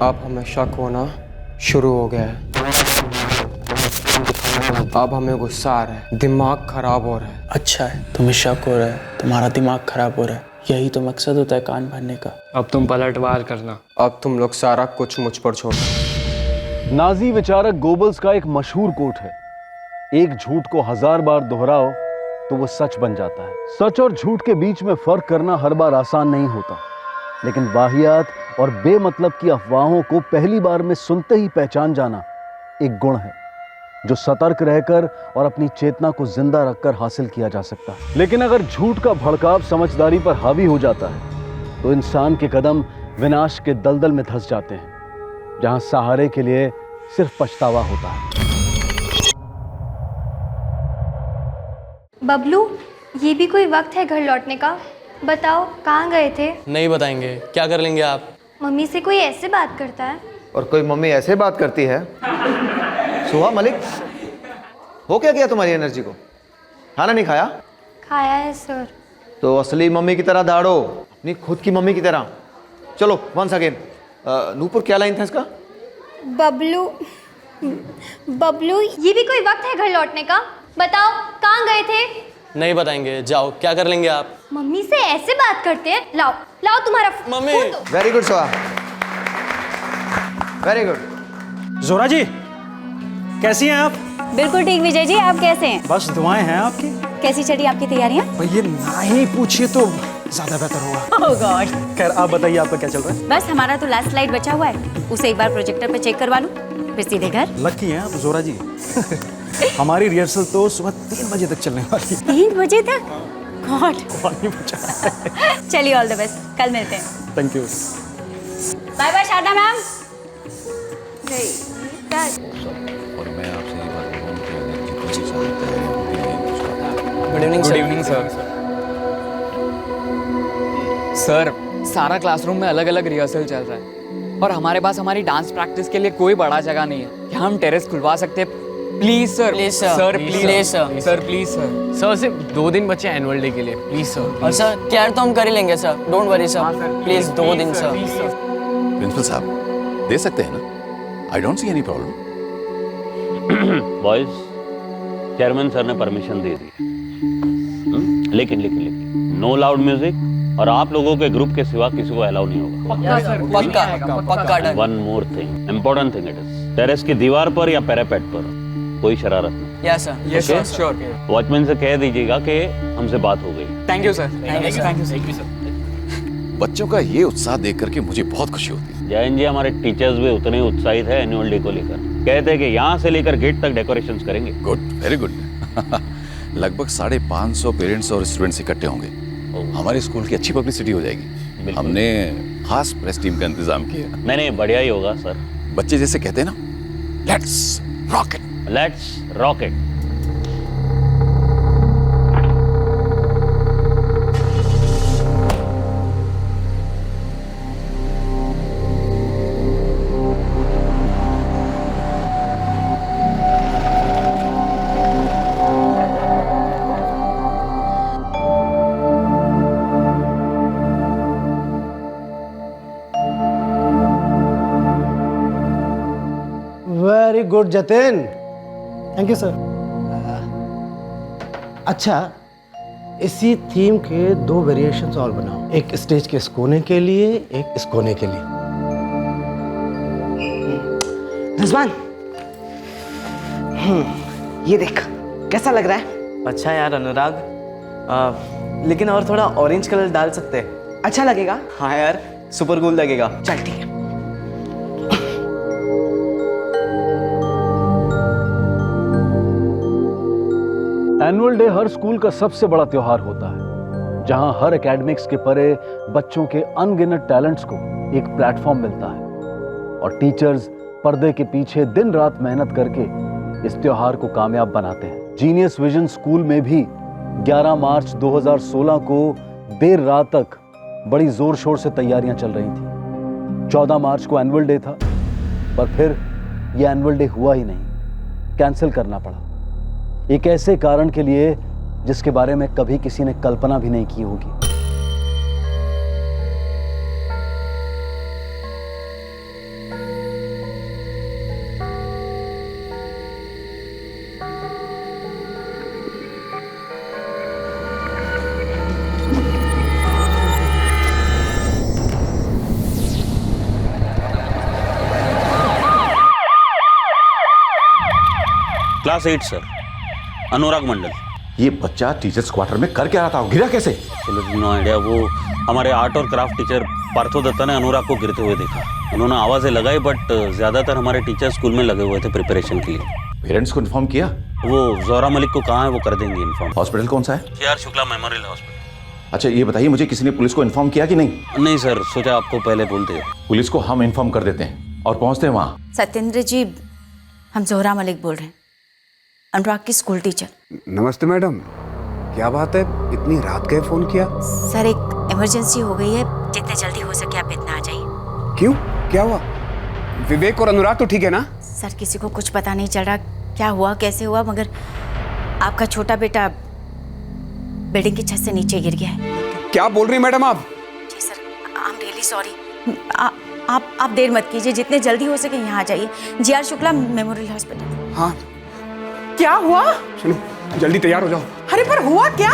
अब हमें शक होना शुरू हो गया है। अब हमें गुस्सा आ रहा है, दिमाग खराब हो रहा है। अच्छा है, तुम्हें शक हो रहा है, तुम्हारा दिमाग खराब हो रहा है, यही तो मकसद होता है कान भरने का। अब तुम पलटवार करना। अब तुम लोग सारा कुछ मुझ पर छोड़ो। नाजी विचारक गोबल्स का एक मशहूर कोट है, एक झूठ को 1000 बार दोहराओ तो वो सच बन जाता है। सच और झूठ के बीच में फर्क करना हर बार आसान नहीं होता, लेकिन वाहियात और बेमतलब की अफवाहों को पहली बार में सुनते ही पहचान जाना एक गुण है जो सतर्क रहकर और अपनी चेतना को जिंदा रखकर हासिल किया जा सकता है। लेकिन अगर झूठ का भड़काव समझदारी पर हावी हो जाता है तो इंसान के कदम विनाश के दलदल में धंस जाते हैं, जहां सहारे के लिए सिर्फ पछतावा होता है। बबलू, ये भी कोई वक्त है घर लौटने का? बताओ कहाँ गए थे? नहीं बताएंगे, क्या कर लेंगे आप? मम्मी से कोई ऐसे बात करता है? और कोई मम्मी ऐसे बात करती है? सुहा मलिक, हो क्या गया तुम्हारी एनर्जी को? खाना नहीं खाया? खाया है सर। तो असली मम्मी की तरह दौड़ो, अपनी खुद की मम्मी की तरह। चलो वंस अगेन। नूपुर, क्या लाइन था इसका? बबलू, बबलू, ये भी कोई वक्त है घर लौटने का? बताओ कहाँ गए थे? नहीं बताएंगे, जाओ, क्या कर लेंगे आप? मम्मी से ऐसे बात करते हैं? लाओ लाओ तुम्हारा मम्मी। फोन दो। Very good Suha, very good. Zora ji, कैसी हैं आप? बिल्कुल ठीक विजय जी, आप कैसे हैं? बस दुआएं हैं आपकी। कैसी चली आपकी तैयारियां? ये ना ही पूछिए तो ज्यादा बेहतर होगा। ओह गॉड। खैर आप बताइए, आपका क्या चल रहा है? बस हमारा तो लास्ट स्लाइड बचा हुआ है, उसे एक बार प्रोजेक्टर पे चेक करवा लूं, फिर सीधे घर। लकी हैं आप जोरा जी। हमारी रिहर्सल तो सुबह 3 बजे तक चलने वाली है। 3 बजे तक? गॉड। पानी बचा। चलिए, ऑल द बेस्ट, कल मिलते हैं। Thank you. Bye bye Sharda ma'am. और मैं आपसे ये बात बोलूँ कि जितनी चीज़ होता है good evening good evening sir. Sir, सारा क्लासरूम में अलग अलग रिहर्सल चल रहा है और हमारे पास हमारी डांस प्रैक्टिस के लिए कोई बड़ा जगह नहीं है। क्या हम टेरेस खुलवा सकते हैं? Please sir. Please, sir. Sir Please, please sir. Sir please sir. Sir सिर्फ 2 दिन बचे एनुअल डे के लिए, प्लीज सर। और सर केयर तो हम कर ही लेंगे sir, don't worry sir, please 2 दिन सर। प्रिंसिपल साहब दे सकते हैं ना? I don't see any problem. Boys, chairman sir ने परमिशन दे दी, लेकिन नो लाउड म्यूजिक और आप लोगों के ग्रुप के सिवा किसी को अलाउ नहीं होगा। पक्का done. One more thing, important thing it is, terrace की दीवार पर या पैरापेट पर कोई शरारत नहीं। Yes sir. Yes sir, sure. Watchman से कह दीजिएगा कि हमसे बात हो गई। Thank you sir. Thank you sir. बच्चों का ये उत्साह देख करके मुझे बहुत खुशी होती है। जैन जी, हमारे टीचर्स भी उतने ही उत्साहित है एनुअल डे को लेकर, कहते हैं कि यहाँ से लेकर गेट तक डेकोरेशंस करेंगे। Good, very good. लगभग 550 पेरेंट्स और स्टूडेंट्स इकट्ठे होंगे। हमारे स्कूल की अच्छी पब्लिसिटी हो जाएगी। हमने खास प्रेस टीम का इंतजाम किया। नहीं, बढ़िया ही होगा सर। बच्चे जैसे कहते हैं ना, let's rock it. Let's rock it. Very good Jatin. Thank you sir. अच्छा, इसी थीम के 2 वेरिएशंस और बनाओ, एक स्टेज के इस कोने के लिए, एक इस कोने के लिए। रिजवान, ये देख कैसा लग रहा है? अच्छा यार अनुराग, लेकिन और थोड़ा ऑरेंज कलर डाल सकते हैं। अच्छा लगेगा? हाँ यार, सुपर कूल लगेगा। चल ठीक है। एनुअल डे हर स्कूल का सबसे बड़ा त्योहार होता है, जहां हर एकेडमिक्स के परे बच्चों के अनगिनत टैलेंट्स को एक प्लेटफॉर्म मिलता है और टीचर्स पर्दे के पीछे दिन रात मेहनत करके इस त्योहार को कामयाब बनाते हैं। जीनियस विजन स्कूल में भी 11 मार्च 2016 को देर रात तक बड़ी जोर शोर से तैयारियां चल रही थी। 14 मार्च को एनुअल डे था, पर फिर यह एनुअल डे हुआ ही नहीं, कैंसिल करना पड़ा, एक ऐसे कारण के लिए जिसके बारे में कभी किसी ने कल्पना भी नहीं की होगी। क्लास 8 सर, अनुराग मंडल। ये बच्चा टीचर्स क्वार्टर में कर क्या रहा था, गिरा कैसे? No idea. वो हमारे आर्ट और क्राफ्ट टीचर पार्थो दत्ता ने अनुराग को गिरते हुए देखा। उन्होंने आवाज़ें लगाई, बट ज़्यादातर हमारे टीचर स्कूल में लगे हुए थे प्रिपरेशन के लिए। पेरेंट्स को इन्फॉर्म किया? वो जोहरा मलिक को कहाँ है, वो कर देंगे इन्फॉर्म। हॉस्पिटल कौन सा है? KR Shukla memorial hospital. अच्छा ये बताइए मुझे, किसी ने पुलिस को इन्फॉर्म किया कि नहीं? नहीं सर, सोचा आपको पहले बोलते हैं। पुलिस को हम इन्फॉर्म कर देते हैं और पहुंचते हैं वहाँ। सत्येंद्र जी, हम जोहरा मलिक बोल रहे हैं, अनुराग की स्कूल टीचर। नमस्ते मैडम, क्या बात है, इतनी रात गए फोन किया? सर एक इमरजेंसी हो गई है, जितने जल्दी हो सके आप इतना आ जाइए। क्यों, क्या हुआ? विवेक और अनुराग तो ठीक है ना? सर किसी को कुछ पता नहीं चल रहा क्या हुआ कैसे हुआ, मगर आपका छोटा बेटा बिल्डिंग की छत से नीचे गिर गया है। क्या बोल रही मैडम आप? जी sir, I am really sorry. आप देर मत कीजिए, जितने जल्दी हो सके यहाँ आ जाइए, JR शुक्ला मेमोरियल हॉस्पिटल। हाँ क्या हुआ? सुनो, जल्दी तैयार हो जाओ। अरे पर हुआ क्या?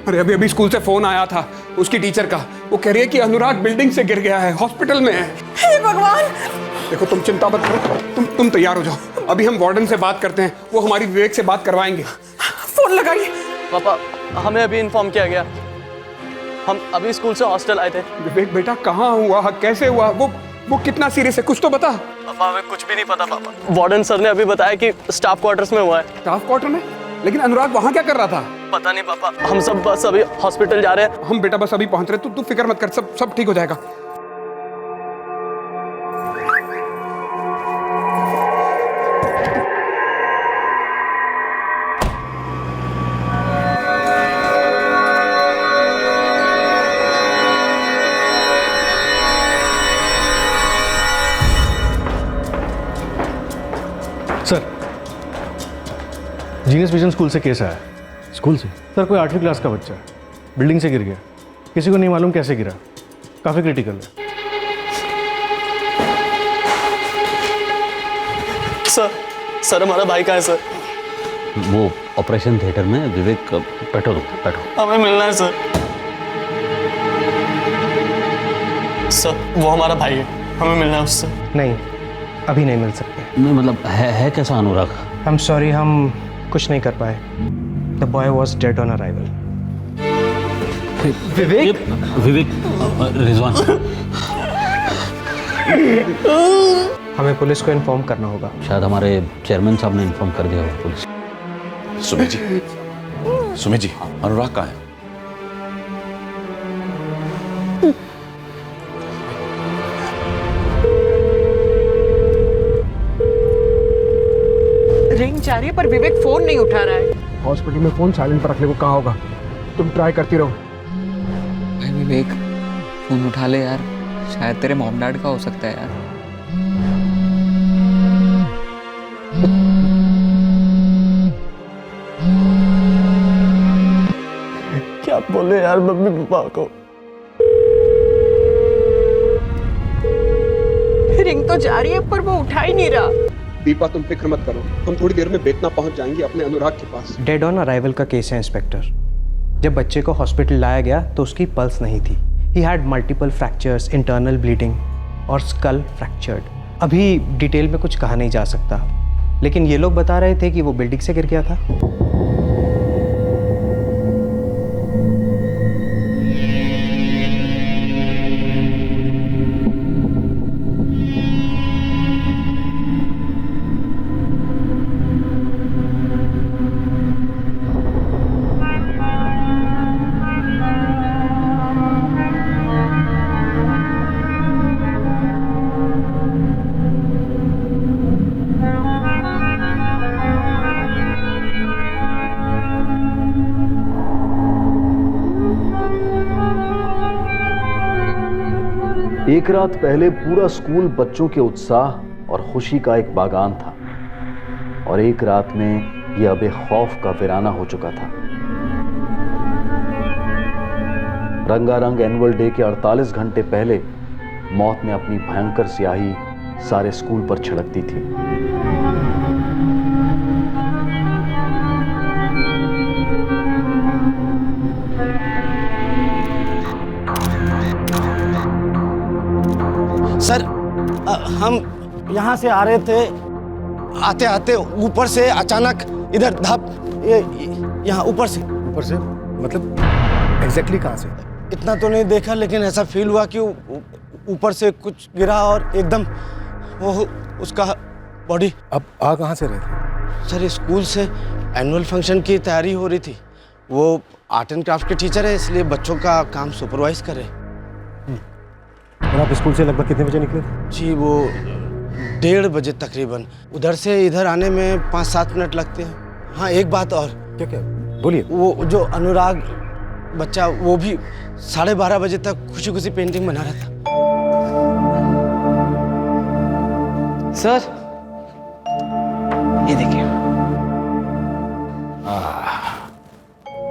अरे अभी स्कूल से फोन आया था उसकी टीचर का, वो कह रही है कि अनुराग बिल्डिंग से गिर गया है, हॉस्पिटल में है। हे भगवान! देखो तुम चिंता मत करो, तुम तैयार हो जाओ। अभी हम वार्डन से बात करते हैं, वो हमारी विवेक से बात करवाएंगे। फोन लगाइए। पापा, हमें अभी इन्फॉर्म किया गया, हम अभी स्कूल से हॉस्टल आए थे। विवेक बेटा कहाँ हुआ, कैसे हुआ, वो कितना सीरियस है, कुछ तो बता। पापा हमें कुछ भी नहीं पता पापा। वार्डन सर ने अभी बताया कि स्टाफ क्वार्टर्स में हुआ है। स्टाफ क्वार्टर में? लेकिन अनुराग वहाँ क्या कर रहा था? पता नहीं पापा, हम सब बस अभी हॉस्पिटल जा रहे हैं। हम बेटा बस अभी पहुँच रहे, तू फिक्र मत कर, सब ठीक हो जाएगा। सर, जीनियस विजन स्कूल से केस आया। स्कूल से? सर कोई 8वीं क्लास का बच्चा बिल्डिंग से गिर गया, किसी को नहीं मालूम कैसे गिरा, काफ़ी क्रिटिकल है। सर हमारा भाई कहाँ है सर? वो ऑपरेशन थिएटर में। विवेक बैठो, बैठो। हमें मिलना है सर। सर वो हमारा भाई है, हमें मिलना है उससे। नहीं, अभी नहीं मिल सकते। नहीं मतलब है कैसा अनुराग? आई एम सॉरी, हम कुछ नहीं कर पाए। The boy was dead on arrival. Vivek Rizwan, हमें पुलिस को इन्फॉर्म करना होगा। शायद हमारे चेयरमैन साहब ने इन्फॉर्म कर दिया होगा पुलिस। सुमित जी, अनुराग कहाँ है? रिंग जा रही है पर विवेक फोन नहीं उठा रहा है। हॉस्पिटल में फोन साइलेंट पर रखने को कहा होगा, तुम ट्राई करती रहो। भाई विवेक फोन उठा ले यार, शायद तेरे मॉम डैड का हो सकता है यार। क्या बोले यार मम्मी पापा को? रिंग तो जा रही है पर वो उठा ही नहीं रहा। दीपा तुम फिक्र मत करो, हम थोड़ी देर में बेतना पहुंच जाएंगे अपने अनुराग के पास। डेड ऑन अराइवल का केस है इंस्पेक्टर। जब बच्चे को हॉस्पिटल लाया गया तो उसकी पल्स नहीं थी। He had multiple fractures, internal bleeding और स्कल फ्रैक्चर्ड। अभी डिटेल में कुछ कहा नहीं जा सकता, लेकिन ये लोग बता रहे थे कि वो बिल्डिंग से गिर गया था। एक रात पहले पूरा स्कूल बच्चों के उत्साह और खुशी का एक बागान था, और एक रात में यह अब एक खौफ का वीराना हो चुका था। रंगारंग एनुअल डे के 48 घंटे पहले मौत ने अपनी भयंकर स्याही सारे स्कूल पर छिड़कती थी। सर, हम यहाँ से आ रहे थे, आते आते ऊपर से अचानक इधर धाप, ये यहाँ ऊपर से। ऊपर से मतलब एग्जैक्टली कहाँ से? इतना तो नहीं देखा, लेकिन ऐसा फील हुआ कि ऊपर से कुछ गिरा और एकदम वो उसका बॉडी। अब आ कहाँ से रहे थे? सर स्कूल से एनुअल फंक्शन की तैयारी हो रही थी। वो आर्ट एंड क्राफ्ट के टीचर है, इसलिए बच्चों का काम सुपरवाइज कर रहे हैं। और आप स्कूल से लगभग कितने बजे निकले थे? जी वो 1:30 बजे तकरीबन। उधर से इधर आने में 5-7 मिनट लगते हैं। हाँ एक बात और। क्या क्या? बोलिए। वो जो अनुराग बच्चा, वो भी 12:30 बजे तक खुशी खुशी पेंटिंग बना रहा था। सर ये देखिए।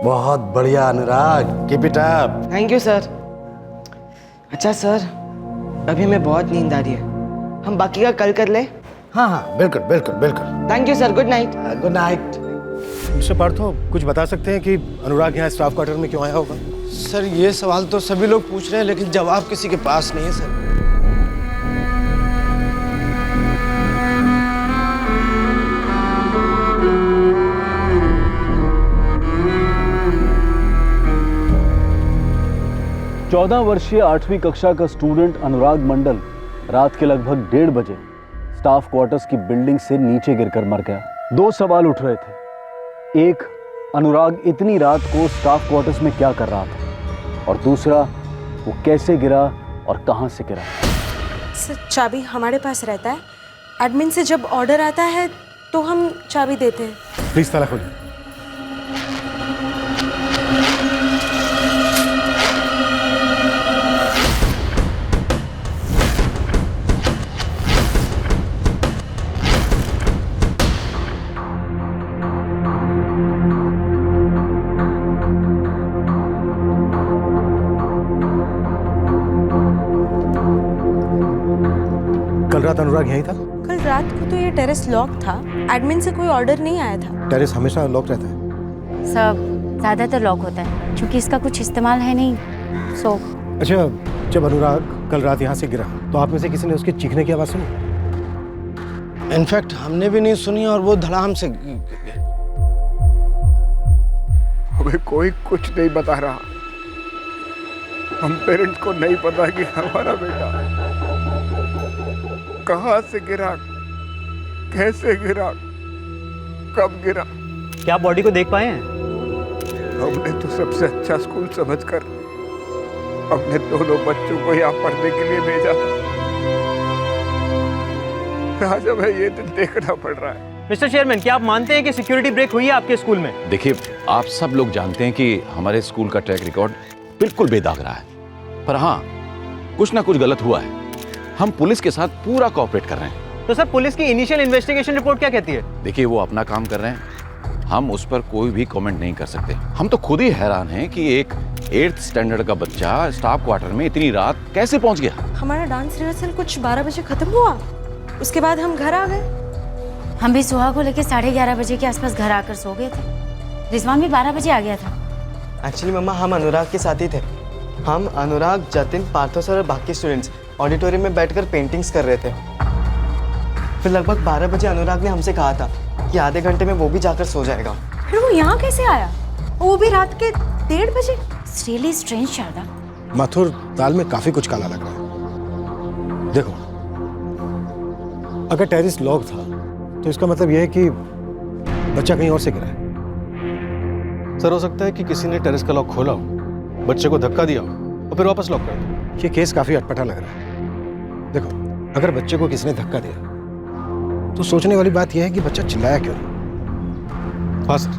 बहुत बढ़िया Anurag, keep it up. Thank you sir. अच्छा सर, अभी हमें बहुत नींद आ रही है, हम बाकी का कल कर ले? हाँ हाँ बिल्कुल बिल्कुल बिल्कुल। Thank you sir, good night. Good night. Mister Partho, कुछ बता सकते हैं कि अनुराग यहाँ स्टाफ क्वार्टर में क्यों आया होगा? सर ये सवाल तो सभी लोग पूछ रहे हैं, लेकिन जवाब किसी के पास नहीं है सर। चौदह वर्षीय 8वीं कक्षा का स्टूडेंट अनुराग मंडल रात के लगभग 1:30 बजे स्टाफ क्वार्टर्स की बिल्डिंग से नीचे गिरकर मर गया। 2 सवाल उठ रहे थे। एक, अनुराग इतनी रात को स्टाफ क्वार्टर्स में क्या कर रहा था, और दूसरा, वो कैसे गिरा और कहां से गिरा। सर चाबी हमारे पास रहता है। एडमिन से जब ऑर्डर आता है तो हम चाबी देते हैं। प्लीज ताला खोलिए। कल रात अनुराग यहीं था? कल रात को तो ये टेरेस लॉक था। एडमिन से कोई ऑर्डर नहीं आया था। टेरेस हमेशा लॉक रहता है? सब ज़्यादातर लॉक होता है, क्योंकि इसका कुछ इस्तेमाल है नहीं, सो। अच्छा, जब अनुराग कल रात यहाँ से गिरा तो आप में से किसी ने उसके चीखने की आवाज़ सुनी? इनफैक्ट हमने भी नहीं सुनी, और वो धड़ाम से। हमें कोई कुछ नहीं बता रहा। हम पेरेंट्स को नहीं पता कि हमारा बेटा कहाँ से गिरा, कैसे गिरा, कब गिरा। क्या आप बॉडी को देख पाए हैं? हमने तो सबसे अच्छा स्कूल समझकर अपने दोनों बच्चों को यहाँ पढ़ने के लिए भेजा था। आज हमें ये दिन देखना पड़ रहा है। मिस्टर चेयरमैन, क्या आप मानते हैं कि सिक्योरिटी ब्रेक हुई है आपके स्कूल में? देखिए, आप सब लोग जानते हैं कि हमारे स्कूल का ट्रैक रिकॉर्ड बिल्कुल बेदाग रहा है, पर हाँ, कुछ ना कुछ गलत हुआ है। हम पुलिस के साथ पूरा कोऑपरेट कर रहे हैं। तो सर, पुलिस की इनिशियल इन्वेस्टिगेशन रिपोर्ट क्या कहती है? देखिए, वो अपना काम कर रहे हैं, हम उस पर कोई भी कमेंट नहीं कर सकते। हम तो खुद ही हैरान हैं कि एक 8th स्टैंडर्ड का बच्चा स्टाफ क्वार्टर में इतनी रात कैसे पहुंच गया। हमारा डांस रिहर्सल कुछ 12 बजे खत्म हुआ, उसके बाद हम घर आ गए। हम भी सुहा को लेकर 11:30 बजे के आसपास घर आकर सो गए थे। रिजवान भी 12 बजे आ गया था। एक्चुअली मम्मा, हम अनुराग के साथ ही थे। हम, अनुराग, जतिन, पार्थो सर और बाकी स्टूडेंट्स ऑडिटोरियम में बैठकर पेंटिंग्स कर रहे थे। फिर लगभग 12 बजे अनुराग ने हमसे कहा था कि आधे घंटे में वो भी जाकर सो जाएगा। फिर वो यहाँ कैसे आया, वो भी रात के 1:30 बजे? Really strange Sharda. माथुर, दाल में काफी कुछ काला लग रहा है। देखो, अगर टेरेस लॉक था तो इसका मतलब यह है कि बच्चा कहीं और से गिरा है। सर, हो सकता है कि किसी ने टेरेस का लॉक खोला हो, बच्चे को धक्का दिया हो और फिर वापस लॉक कर दिया। ये केस काफी अटपटा लग रहा है। देखो, अगर बच्चे को किसी ने धक्का दिया तो सोचने वाली बात यह है कि बच्चा चिल्लाया क्यों। हाँ सर,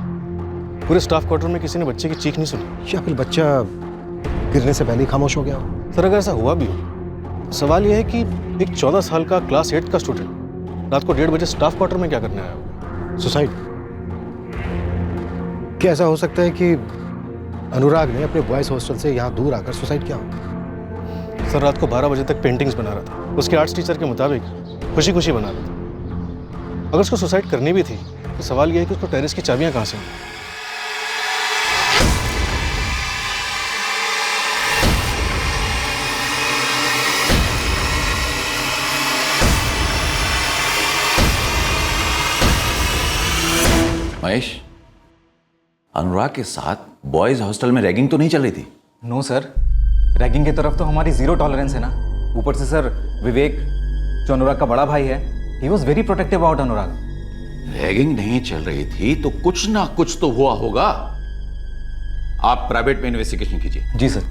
पूरे स्टाफ क्वार्टर में किसी ने बच्चे की चीख नहीं सुनी, या फिर बच्चा गिरने से पहले ही खामोश हो गया हो। सर, अगर ऐसा हुआ भी हो तो सवाल यह है कि एक 14 साल का क्लास 8 का स्टूडेंट रात को 1:30 बजे स्टाफ क्वार्टर में क्या करने आया होगा? सुसाइड? क्या ऐसा हो सकता है कि अनुराग ने अपने बॉयज हॉस्टल से यहाँ दूर आकर सुसाइड किया हो? सर, रात को 12 बजे तक पेंटिंग्स बना रहा था। उसके आर्ट्स टीचर के मुताबिक खुशी खुशी बना रहा था। अगर उसको सुसाइड करनी भी थी तो सवाल यह है कि उसको टेरेस की चाबियां कहाँ से मिली। महेश, अनुराग के साथ बॉयज हॉस्टल में रैगिंग तो नहीं चल रही थी? नो सर, रैगिंग की तरफ तो हमारी जीरो टॉलरेंस है ना। ऊपर से सर विवेक, जो अनुराग का बड़ा भाई है, he was very protective about Anurag. Ragging नहीं चल रही थी तो कुछ ना कुछ तो हुआ होगा। आप प्राइवेट में इन्वेस्टिगेशन कीजिए। जी सर,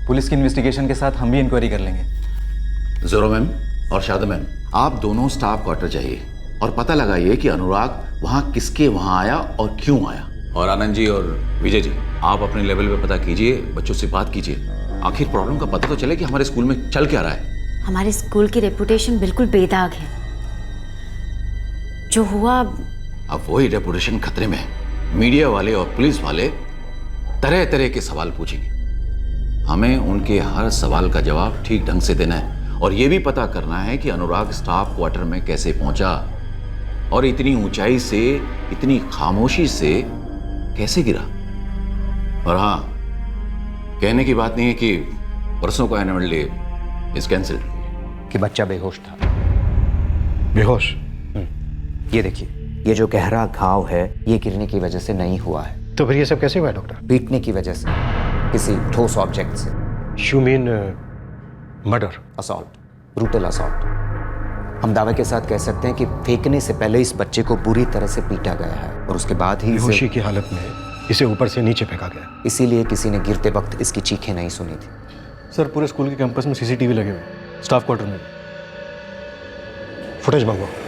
पुलिस की इन्वेस्टिगेशन के साथ हम भी इंक्वायरी कर लेंगे। जोरो मैम और शादा मैम, आप दोनों स्टाफ क्वार्टर जाइए और पता लगाइए कि अनुराग वहां किसके वहां आया और क्यों आया। और आनंद जी और विजय जी, आप अपने लेवल पे पता कीजिए, बच्चों से बात कीजिए, आखिर प्रॉब्लम का पता तो चले कि हमारे स्कूल में चल क्या रहा है। हमारे स्कूल की रेपुटेशन बिल्कुल बेदाग है। जो हुआ, अब वही रेपुटेशन खतरे में है। मीडिया वाले और पुलिस वाले तरह तरह के सवाल पूछेंगे। हमें उनके हर सवाल का जवाब ठीक ढंग से देना है और यह भी पता करना है कि अनुराग स्टाफ क्वार्टर में कैसे पहुंचा और इतनी ऊंचाई से, इतनी खामोशी से कैसे गिरा। और हाँ, कहने की बात नहीं है कि परसों का एनुअल डे इज कैंसिल्ड। कि बच्चा बेहोश था। बेहोश? ये देखिए, ये जो गहरा घाव है ये गिरने की वजह से नहीं हुआ है। तो फिर ये सब कैसे हुआ है डॉक्टर? पीटने की वजह से, किसी ठोस ऑब्जेक्ट से। You mean murder? Assault, brutal assault. हम दावे के साथ कह सकते हैं कि फेंकने से पहले इस बच्चे को बुरी तरह से पीटा गया है और उसके बाद ही बेहोशी की हालत में इसे ऊपर से नीचे फेंका गया। इसीलिए किसी ने गिरते वक्त इसकी चीखें नहीं सुनी थी। सर, पूरे स्कूल के कैंपस में सीसीटीवी लगे हुए, स्टाफ क्वार्टर में। फुटेज मंगवाओ।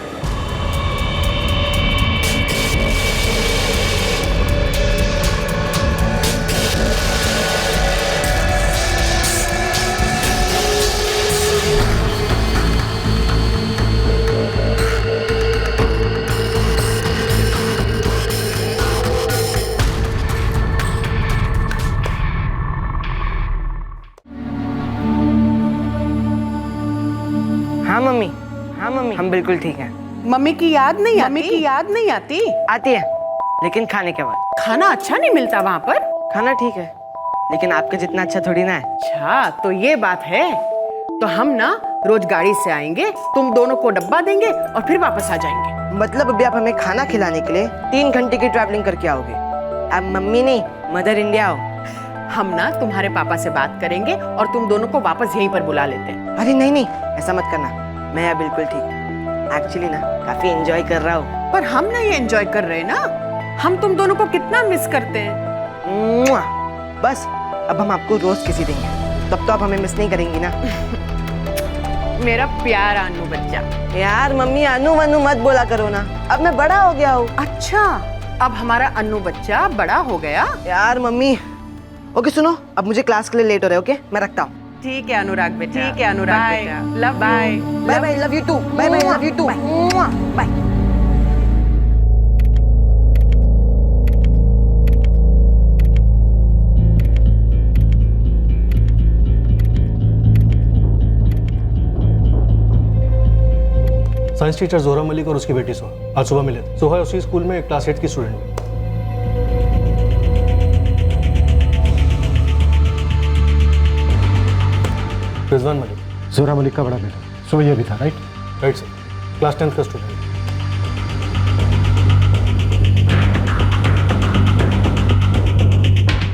हाँ मम्मी, हाँ मम्मी, हम बिल्कुल ठीक हैं। मम्मी की याद नहीं आती? मम्मी की याद नहीं आती? आती है, लेकिन खाने के बाद। खाना अच्छा नहीं मिलता वहाँ पर? खाना ठीक है, लेकिन आपके जितना अच्छा थोड़ी ना है। अच्छा, तो ये बात है। तो हम ना रोज गाड़ी से आएंगे, तुम दोनों को डब्बा देंगे और फिर वापस आ जाएंगे। मतलब अभी आप हमें खाना खिलाने के लिए 3 घंटे की ट्रैवलिंग करके आओगे? अब मम्मी नहीं, मदर इंडिया हो। हम ना तुम्हारे पापा से बात करेंगे और तुम दोनों को वापस यहीं पर बुला लेते हैं। अरे नहीं नहीं, ऐसा मत करना, मैं यहाँ बिल्कुल ठीक। एक्चुअली ना काफी एंजॉय कर रहा हूँ। पर हम नहीं एंजॉय कर रहे ना, हम तुम दोनों को कितना मिस करते हैं। बस अब हम आपको रोज किसी देंगे, तब तो आप हमें मिस नहीं करेंगी ना। मेरा प्यारा अनु बच्चा। यार मम्मी, अनु वनु मत बोला करो ना, अब मैं बड़ा हो गया हूँ। अच्छा, अब हमारा अनु बच्चा बड़ा हो गया? यार मम्मी, ओके सुनो, अब मुझे क्लास के लिए लेट हो रहा है। ओके, मैं रखता हूँ। ठीक है अनुराग बेटा, ठीक है अनुराग बेटा, love bye bye bye, love you too, bye bye, love you too, bye. Science teacher Zohra Malik और उसकी बेटी सोहा आज सुबह मिले थे। सोहा उसी स्कूल में क्लास 8 की स्टूडेंट है। रिजवान मलिक, जोहरा मलिक का बड़ा बेटा, सुबह ये भी था, right? Right sir, class 10th का student.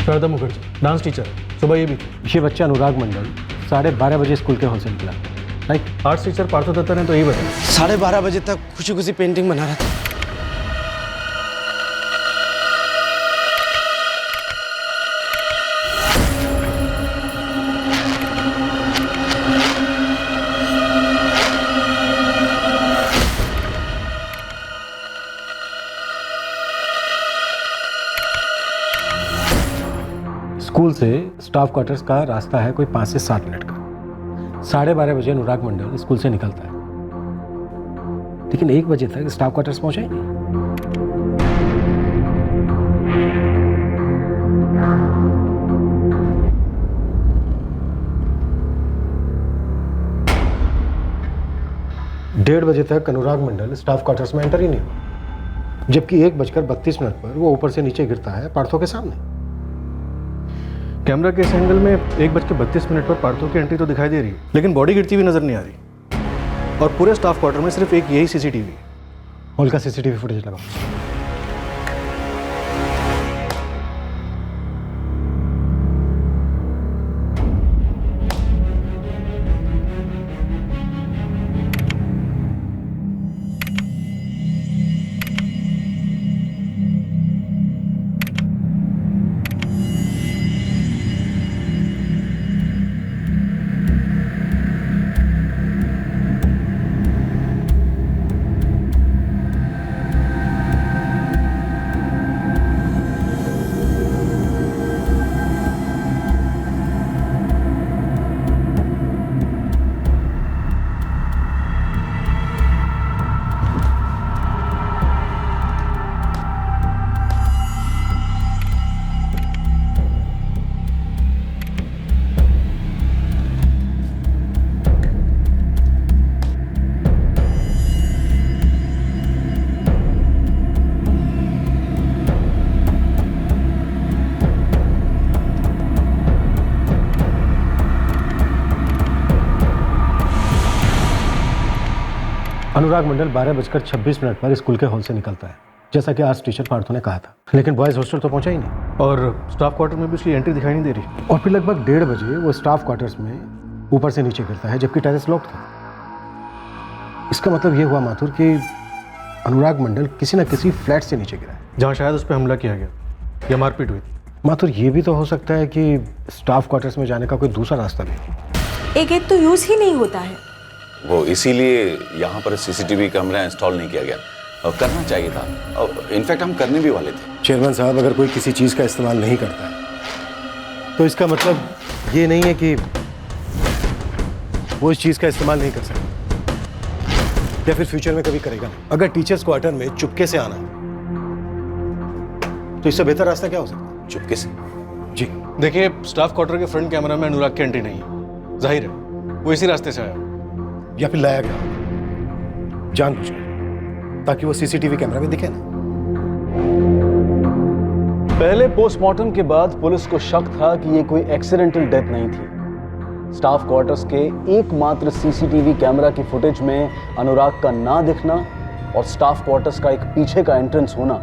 Sharda Mukherjee, dance teacher है, सुबह ये भी थी। ये बच्चा अनुराग मंडल 12:30 बजे स्कूल के हॉल से निकला, right? Arts teacher Partho Dutta ने तो यही बताया। 12:30 बजे तक खुशी खुशी पेंटिंग बना रहा था। स्कूल से स्टाफ क्वार्टर्स का रास्ता है कोई 5 से 7 मिनट का। 12:30 बजे अनुराग मंडल स्कूल से निकलता है, लेकिन 1 बजे तक स्टाफ क्वार्टर्स पहुंचा ही नहीं। डेढ़ बजे तक अनुराग मंडल स्टाफ क्वार्टर्स में एंटर ही नहीं हुआ, जबकि 1:32 पर वो ऊपर से नीचे गिरता है पार्थो के सामने। कैमरा के इस एंगल में 1:32 पर पार्थो की एंट्री तो दिखाई दे रही है, लेकिन बॉडी गिरती हुई नजर नहीं आ रही। और पूरे स्टाफ क्वार्टर में सिर्फ एक यही सीसीटीवी है। हॉल का सीसीटीवी फुटेज लगाओ। अनुराग मंडल 12:26 पर स्कूल के हॉल से निकलता है, जैसा कि आज टीचर पार्थो ने कहा था, लेकिन बॉयज हॉस्टल तो पहुंचा ही नहीं और स्टाफ क्वार्टर में भी उसकी एंट्री दिखाई नहीं दे रही। और फिर लगभग 1:30 बजे वो स्टाफ क्वार्टर्स में ऊपर से नीचे गिरता है, जबकि टेरेस लॉक था। इसका मतलब ये हुआ माथुर कि अनुराग मंडल किसी न किसी फ्लैट से नीचे गिरा है, जहाँ शायद उस पर हमला किया गया या मारपीट हुई थी। माथुर ये भी तो हो सकता है कि स्टाफ क्वार्टर्स में जाने का कोई दूसरा रास्ता भी। एक गेट तो यूज ही नहीं होता है। वो इसीलिए यहाँ पर सीसीटीवी कैमरा इंस्टॉल नहीं किया गया, और करना चाहिए था। इनफैक्ट हम करने भी वाले थे। चेयरमैन साहब, अगर कोई किसी चीज़ का इस्तेमाल नहीं करता है तो इसका मतलब ये नहीं है कि वो इस चीज़ का इस्तेमाल नहीं कर सकता या फिर फ्यूचर में कभी करेगा नहीं। अगर टीचर्स क्वार्टर में चुपके से आना तो इससे बेहतर रास्ता क्या हो सकता है? चुपके से? जी देखिए, स्टाफ क्वार्टर के फ्रंट कैमरा में अनुराग की एंट्री नहीं है। जाहिर है वो इसी रास्ते से आया या फिर लाया गया जानबूझकर, ताकि वो सीसीटीवी कैमरा में दिखे ना। पहले पोस्टमार्टम के बाद पुलिस को शक था कि ये कोई एक्सीडेंटल डेथ नहीं थी। स्टाफ क्वार्टर्स के एकमात्र सीसीटीवी कैमरा की फुटेज में अनुराग का ना दिखना और स्टाफ क्वार्टर्स का एक पीछे का एंट्रेंस होना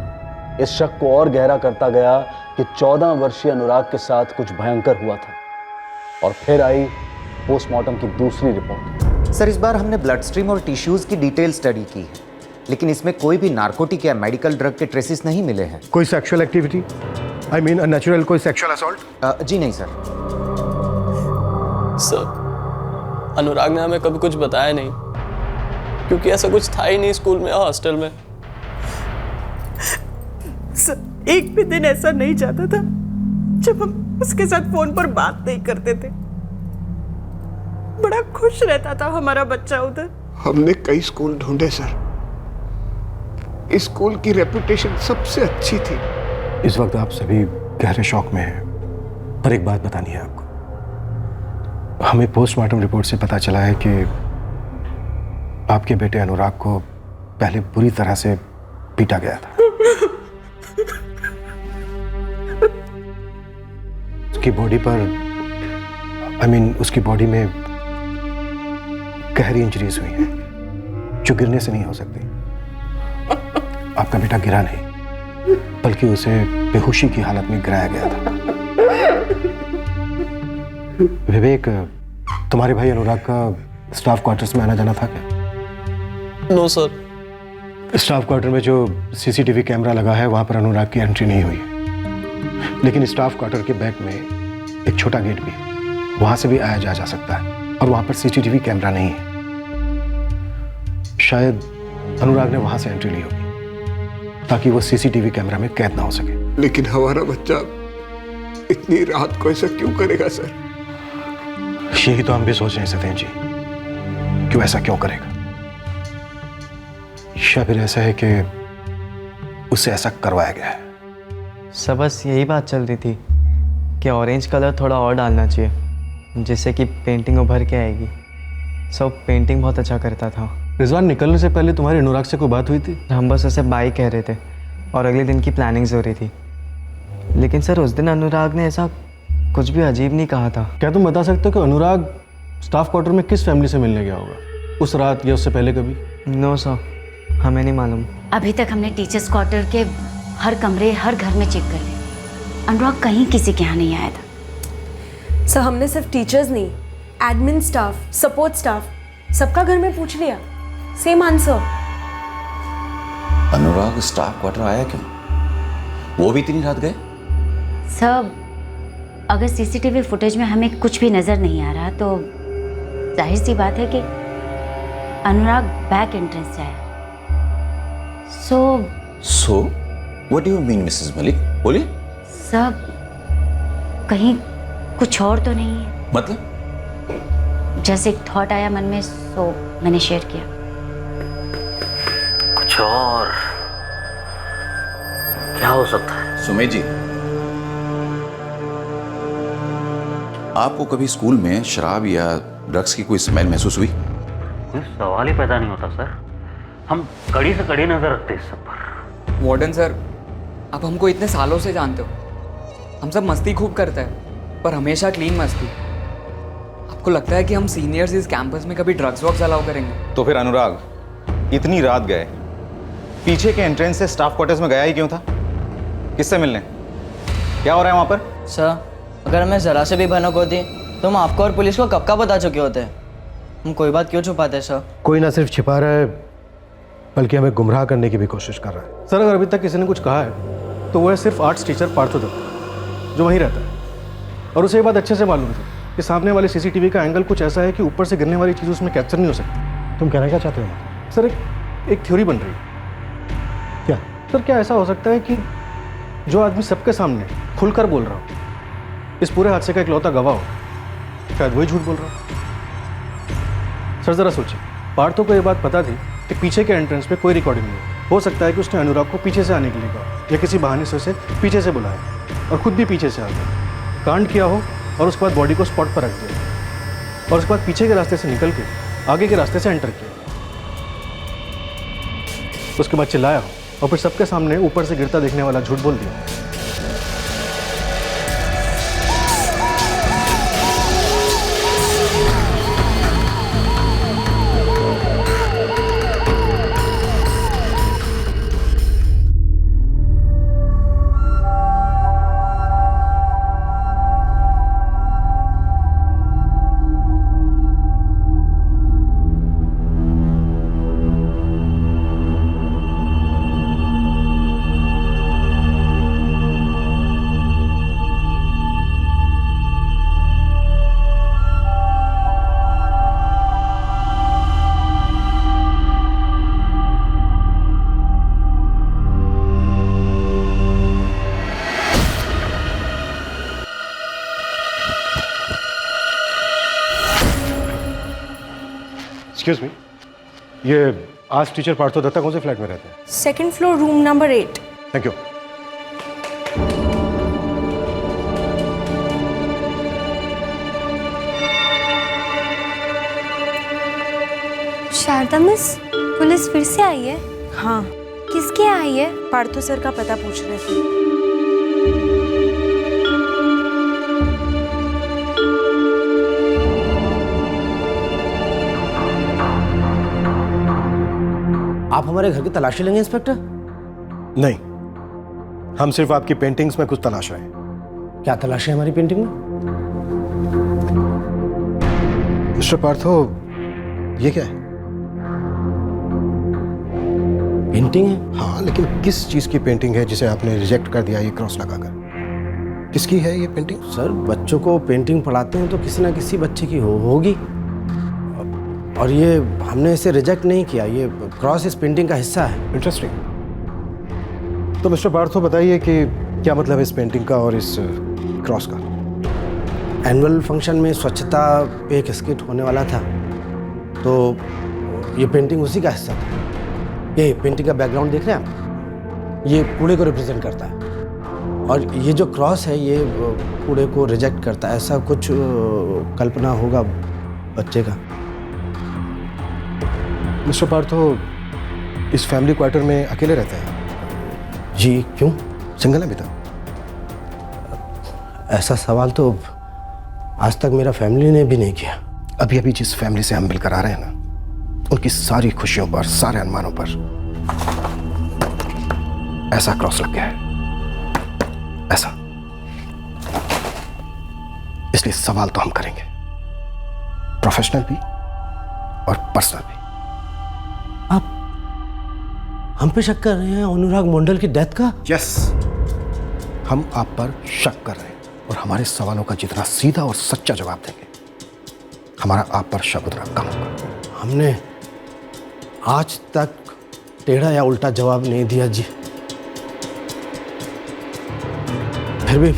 इस शक को और गहरा करता गया कि 14 वर्षीय अनुराग के साथ कुछ भयंकर हुआ था। और फिर आई पोस्टमार्टम की दूसरी रिपोर्ट। सर, इस बार हमने ब्लड स्ट्रीम और टिश्यूज की डिटेल स्टडी की है, लेकिन इसमें कोई भी नार्कोटिक या मेडिकल ड्रग के ट्रेसेस नहीं मिले हैं। कोई sexual activity, I mean unnatural कोई सेक्सुअल असॉल्ट? जी नहीं सर। सर, अनुराग ने हमें कभी कुछ बताया नहीं, क्योंकि ऐसा कुछ था ही नहीं स्कूल में और हॉस्टल में। सर, एक भी दिन ऐसा नहीं जाता था जब हम उसके साथ फोन पर बात नहीं करते थे। बड़ा खुश रहता था हमारा बच्चा उधर। हमने कई स्कूल ढूंढे सर, इस स्कूल की रेपुटेशन सबसे अच्छी थी। इस वक्त आप सभी गहरे शौक में हैं, पर एक बात बतानी है आपको। हमें पोस्टमार्टम रिपोर्ट से पता चला है कि आपके बेटे अनुराग को पहले बुरी तरह से पीटा गया था। उसकी बॉडी पर, उसकी बॉडी में गहरी इंजरीज हुई हैं, जो गिरने से नहीं हो सकती। आपका बेटा गिरा नहीं, बल्कि उसे बेहोशी की हालत में गिराया गया था। विवेक, तुम्हारे भाई अनुराग का स्टाफ क्वार्टर्स में आना जाना था क्या? No sir. स्टाफ क्वार्टर में जो सीसीटीवी कैमरा लगा है वहां पर अनुराग की एंट्री नहीं हुई है, लेकिन स्टाफ क्वार्टर के बैक में एक छोटा गेट भी है, वहां से भी आया जा सकता है, और वहां पर सीसीटीवी कैमरा नहीं है। शायद अनुराग ने वहां से एंट्री ली होगी ताकि वो सीसीटीवी कैमरा में कैद ना हो सके। लेकिन हमारा बच्चा इतनी रात को ऐसा क्यों करेगा सर? यही तो हम भी सोच रहे हैं सतेन जी, क्यों ऐसा क्यों करेगा? या फिर ऐसा है कि उससे ऐसा करवाया गया है? सब बस यही बात चल रही थी कि ऑरेंज कलर थोड़ा और डालना चाहिए, जिससे कि पेंटिंग उभर के आएगी। सब पेंटिंग बहुत अच्छा करता था। रिजवान, निकलने से पहले तुम्हारी अनुराग से कोई बात हुई थी? हम बस उसे बाय कह रहे थे और अगले दिन की प्लानिंग्स हो रही थी। लेकिन सर, उस दिन अनुराग ने ऐसा कुछ भी अजीब नहीं कहा था। क्या तुम बता सकते हो कि अनुराग स्टाफ क्वार्टर में किस फैमिली से मिलने गया होगा, उस रात या उससे पहले कभी? नो सर, हमें नहीं मालूम। अभी तक हमने टीचर्स क्वार्टर के हर कमरे, हर घर में चेक कर लिया। अनुराग कहीं किसी के यहाँ नहीं आया था। सर, हमने सिर्फ टीचर्स नहीं, एडमिन स्टाफ, सपोर्ट स्टाफ, सबका घर में पूछ लिया। Same answer. Anurag staff quarter आया क्यों? वो भी इतनी रात गए? सब, अगर सीसीटीवी फुटेज में हमें कुछ भी नजर नहीं आ रहा तो जाहिर सी बात है कि अनुराग बैक एंट्रेंस से आया। So what do you mean Mrs Malik? बोलिए। सब, कहीं कुछ और तो नहीं है? मतलब? जैसे एक थॉट आया मन में, सो मैंने शेयर किया। कुछ और क्या हो सकता है? सुमेश जी, आपको कभी स्कूल में शराब या ड्रग्स की कोई स्मेल महसूस हुई? कोई सवाल ही पैदा नहीं होता सर। हम कड़ी से कड़ी नजर रखते हैं सब पर। वार्डन सर, आप हमको इतने सालों से जानते हो। हम सब मस्ती खूब करते हैं, पर हमेशा क्लीन मस्ती। आपको लगता है कि हम सीनियर्स इस कैंपस में कभी ड्रग्स वॉक्स अलाउ करेंगे? तो फिर अनुराग, इतनी रात गए, पीछे के एंट्रेंस से स्टाफ क्वार्टर्स में गया ही क्यों था? किससे मिलने? क्या हो रहा है वहाँ पर? सर, अगर हमें ज़रा से भी भनक होती तो हम आपको और पुलिस को कब का बता चुके होते। हम कोई बात क्यों छुपाते हैं सर? कोई ना सिर्फ छिपा रहा है बल्कि हमें गुमराह करने की भी कोशिश कर रहा है। सर, अगर अभी तक किसी ने कुछ कहा है तो वो है सिर्फ आर्ट्स टीचर पार्थो दत्ता, जो वहीं रहता है। और उसे ये बात अच्छे से मालूम थी कि सामने वाले सीसीटीवी का एंगल कुछ ऐसा है कि ऊपर से गिरने वाली चीज़ उसमें कैप्चर नहीं हो सकती। तुम कहना क्या चाहते हो? सर, एक थ्योरी बन रही है। क्या? सर, क्या ऐसा हो सकता है कि जो आदमी सबके सामने खुलकर बोल रहा हो, इस पूरे हादसे का इकलौता गवाह हो, शायद वही झूठ बोल रहा हो। सर, जरा सोचिए, पार्थो को ये बात पता थी कि पीछे के एंट्रेंस पे कोई रिकॉर्डिंग नहीं हो सकता है कि उसने अनुराग को पीछे से आने के लिए कहा या किसी बहाने से उसे पीछे से बुलाया और खुद भी पीछे से आ गया, कांड किया हो और उसके बाद बॉडी को स्पॉट पर रख दिया और उसके बाद पीछे के रास्ते से निकल के आगे के रास्ते से एंटर किया, उसके बाद चिल्लाया हो और फिर सबके सामने ऊपर से गिरता देखने वाला झूठ बोल दिया। एक्सक्यूज मी, ये आर्ट्स टीचर पार्थो दत्ता कौन से फ्लैट में रहते हैं? 2nd floor, room number 8। Thank you. Sharda miss, police फिर से आई है? हाँ। किसके आई है? पार्थो सर का पता पूछ रहे थे। आप हमारे घर की तलाशी लेंगे इंस्पेक्टर? नहीं, हम सिर्फ आपकी पेंटिंग्स में कुछ तलाश रहे हैं। क्या तलाशी है हमारी पेंटिंग में? मिस्टर पार्थो, ये क्या है? पेंटिंग है? हाँ, लेकिन किस चीज की पेंटिंग है जिसे आपने रिजेक्ट कर दिया ये क्रॉस लगाकर? किसकी है ये पेंटिंग? सर, बच्चों को पेंटिंग पढ़ाते हैं तो किसी ना किसी बच्चे की होगी, और ये हमने इसे रिजेक्ट नहीं किया। ये क्रॉस इस पेंटिंग का हिस्सा है। इंटरेस्टिंग। तो मिस्टर पार्थो बताइए कि क्या मतलब है इस पेंटिंग का और इस क्रॉस का? एनुअल फंक्शन में स्वच्छता पे एक स्किट होने वाला था, तो ये पेंटिंग उसी का हिस्सा था। ये पेंटिंग का बैकग्राउंड देख रहे हैं आप? ये कूड़े को रिप्रेजेंट करता है, और ये जो क्रॉस है ये कूड़े को रिजेक्ट करता है। ऐसा कुछ कल्पना होगा बच्चे का। मिस्टर पार्थो इस फैमिली क्वार्टर में अकेले रहते हैं? जी, क्यों? सिंगल है अभी तक? ऐसा सवाल तो आज तक मेरा फैमिली ने भी नहीं किया। अभी अभी जिस फैमिली से हम मिलकर आ रहे हैं ना, उनकी सारी खुशियों पर, सारे अनुमानों पर ऐसा क्रॉस लग गया है, ऐसा। इसलिए सवाल तो हम करेंगे, प्रोफेशनल भी और पर्सनल भी। आप हम पे शक कर रहे हैं अनुराग मंडल की डेथ का? यस, हम आप पर शक कर रहे हैं, और हमारे सवालों का जितना सीधा और सच्चा जवाब देंगे, हमारा आप पर शक उतना कम होगा। हमने आज तक टेढ़ा या उल्टा जवाब नहीं दिया जी। फिर भी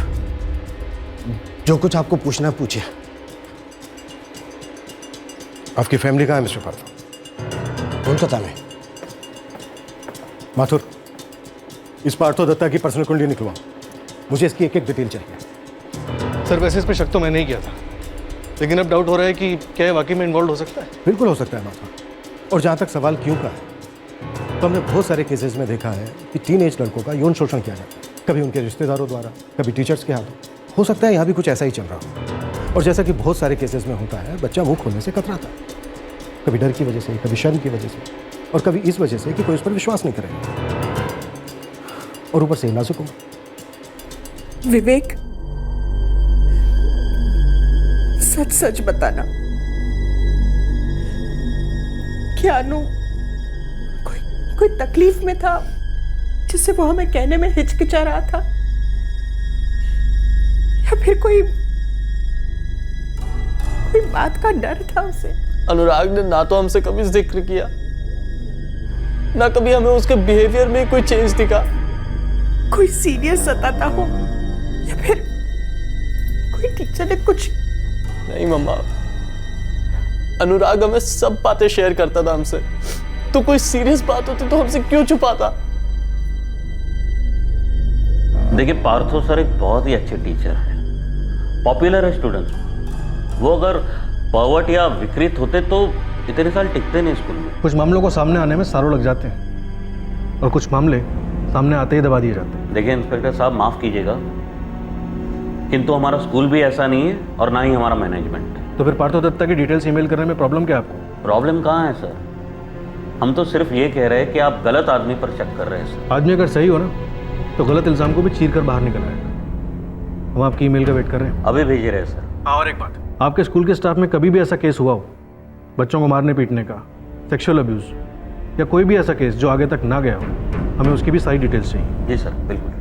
जो कुछ आपको पूछना पूछिए। आपकी फैमिली कहाँ है मिस्टर पार्थो? कोलकाता में। माथुर, इस पार्थो दत्ता की पर्सनल कुंडली निकलवाओ, मुझे इसकी एक एक डिटेल चाहिए। सर, वैसे इस पे शक तो मैंने ही किया था, लेकिन अब डाउट हो रहा है कि क्या ये वाकई में इन्वॉल्व हो सकता है? बिल्कुल हो सकता है माथुर। और जहाँ तक सवाल क्यों का है, तो हमने बहुत सारे केसेस में देखा है कि टीनेज लड़कों का यौन शोषण किया जाता है, कभी उनके रिश्तेदारों द्वारा, कभी टीचर्स के हाथों। हो सकता है यहाँ भी कुछ ऐसा ही चल रहा हो, और जैसा कि बहुत सारे केसेस में होता है, बच्चा मुंह खोलने से कतराता है, कभी डर की वजह से, कभी शर्म की वजह से। और कभी इस वजह से कि कोई उस पर विश्वास नहीं करे, और ऊपर से नाजुक हो। विवेक, सच सच बताना, क्या अनु कोई तकलीफ में था जिससे वो हमें कहने में हिचकिचा रहा था, या फिर कोई बात का डर था उसे? अनुराग ने ना तो हमसे कभी जिक्र किया, ना कभी हमें उसके बिहेवियर में कोई चेंज दिखा। कोई सीरियस सताता हो या फिर कोई टीचर ने कुछ? नहीं मम्मा, अनुराग हमें सब बातें शेयर करता था हमसे, तो कोई सीरियस बात होती तो हमसे क्यों छुपाता? देखिए, पार्थो सर एक बहुत ही अच्छे टीचर है, पॉपुलर है स्टूडेंट्स। वो अगर पर्वर्ट या विकृत होते तो इतने साल टिकते नहीं स्कूल में। कुछ मामलों को सामने आने में सालों लग जाते हैं, और कुछ मामले सामने आते ही दबा दिए जाते हैं। देखिए इंस्पेक्टर साहब, माफ कीजिएगा, किंतु हमारा स्कूल भी ऐसा नहीं है और ना ही हमारा मैनेजमेंट। तो फिर पार्थो दत्ता की डिटेल्स ईमेल करने में प्रॉब्लम क्या है आपको? प्रॉब्लम कहाँ है सर? हम तो सिर्फ ये कह रहे हैं कि आप गलत आदमी पर शक कर रहे हैं सर। आदमी अगर सही हो ना, तो गलत इल्जाम को भी चीर कर बाहर निकल आएगा। हम आपकी ईमेल का वेट कर रहे हैं। अभी भेज रहे हैं सर। और एक बात, आपके स्कूल के स्टाफ में कभी भी ऐसा केस हुआ हो, बच्चों को मारने पीटने का, सेक्सुअल अब्यूज, या कोई भी ऐसा केस जो आगे तक ना गया हो, हमें उसकी भी सारी डिटेल्स चाहिए। जी सर, बिल्कुल।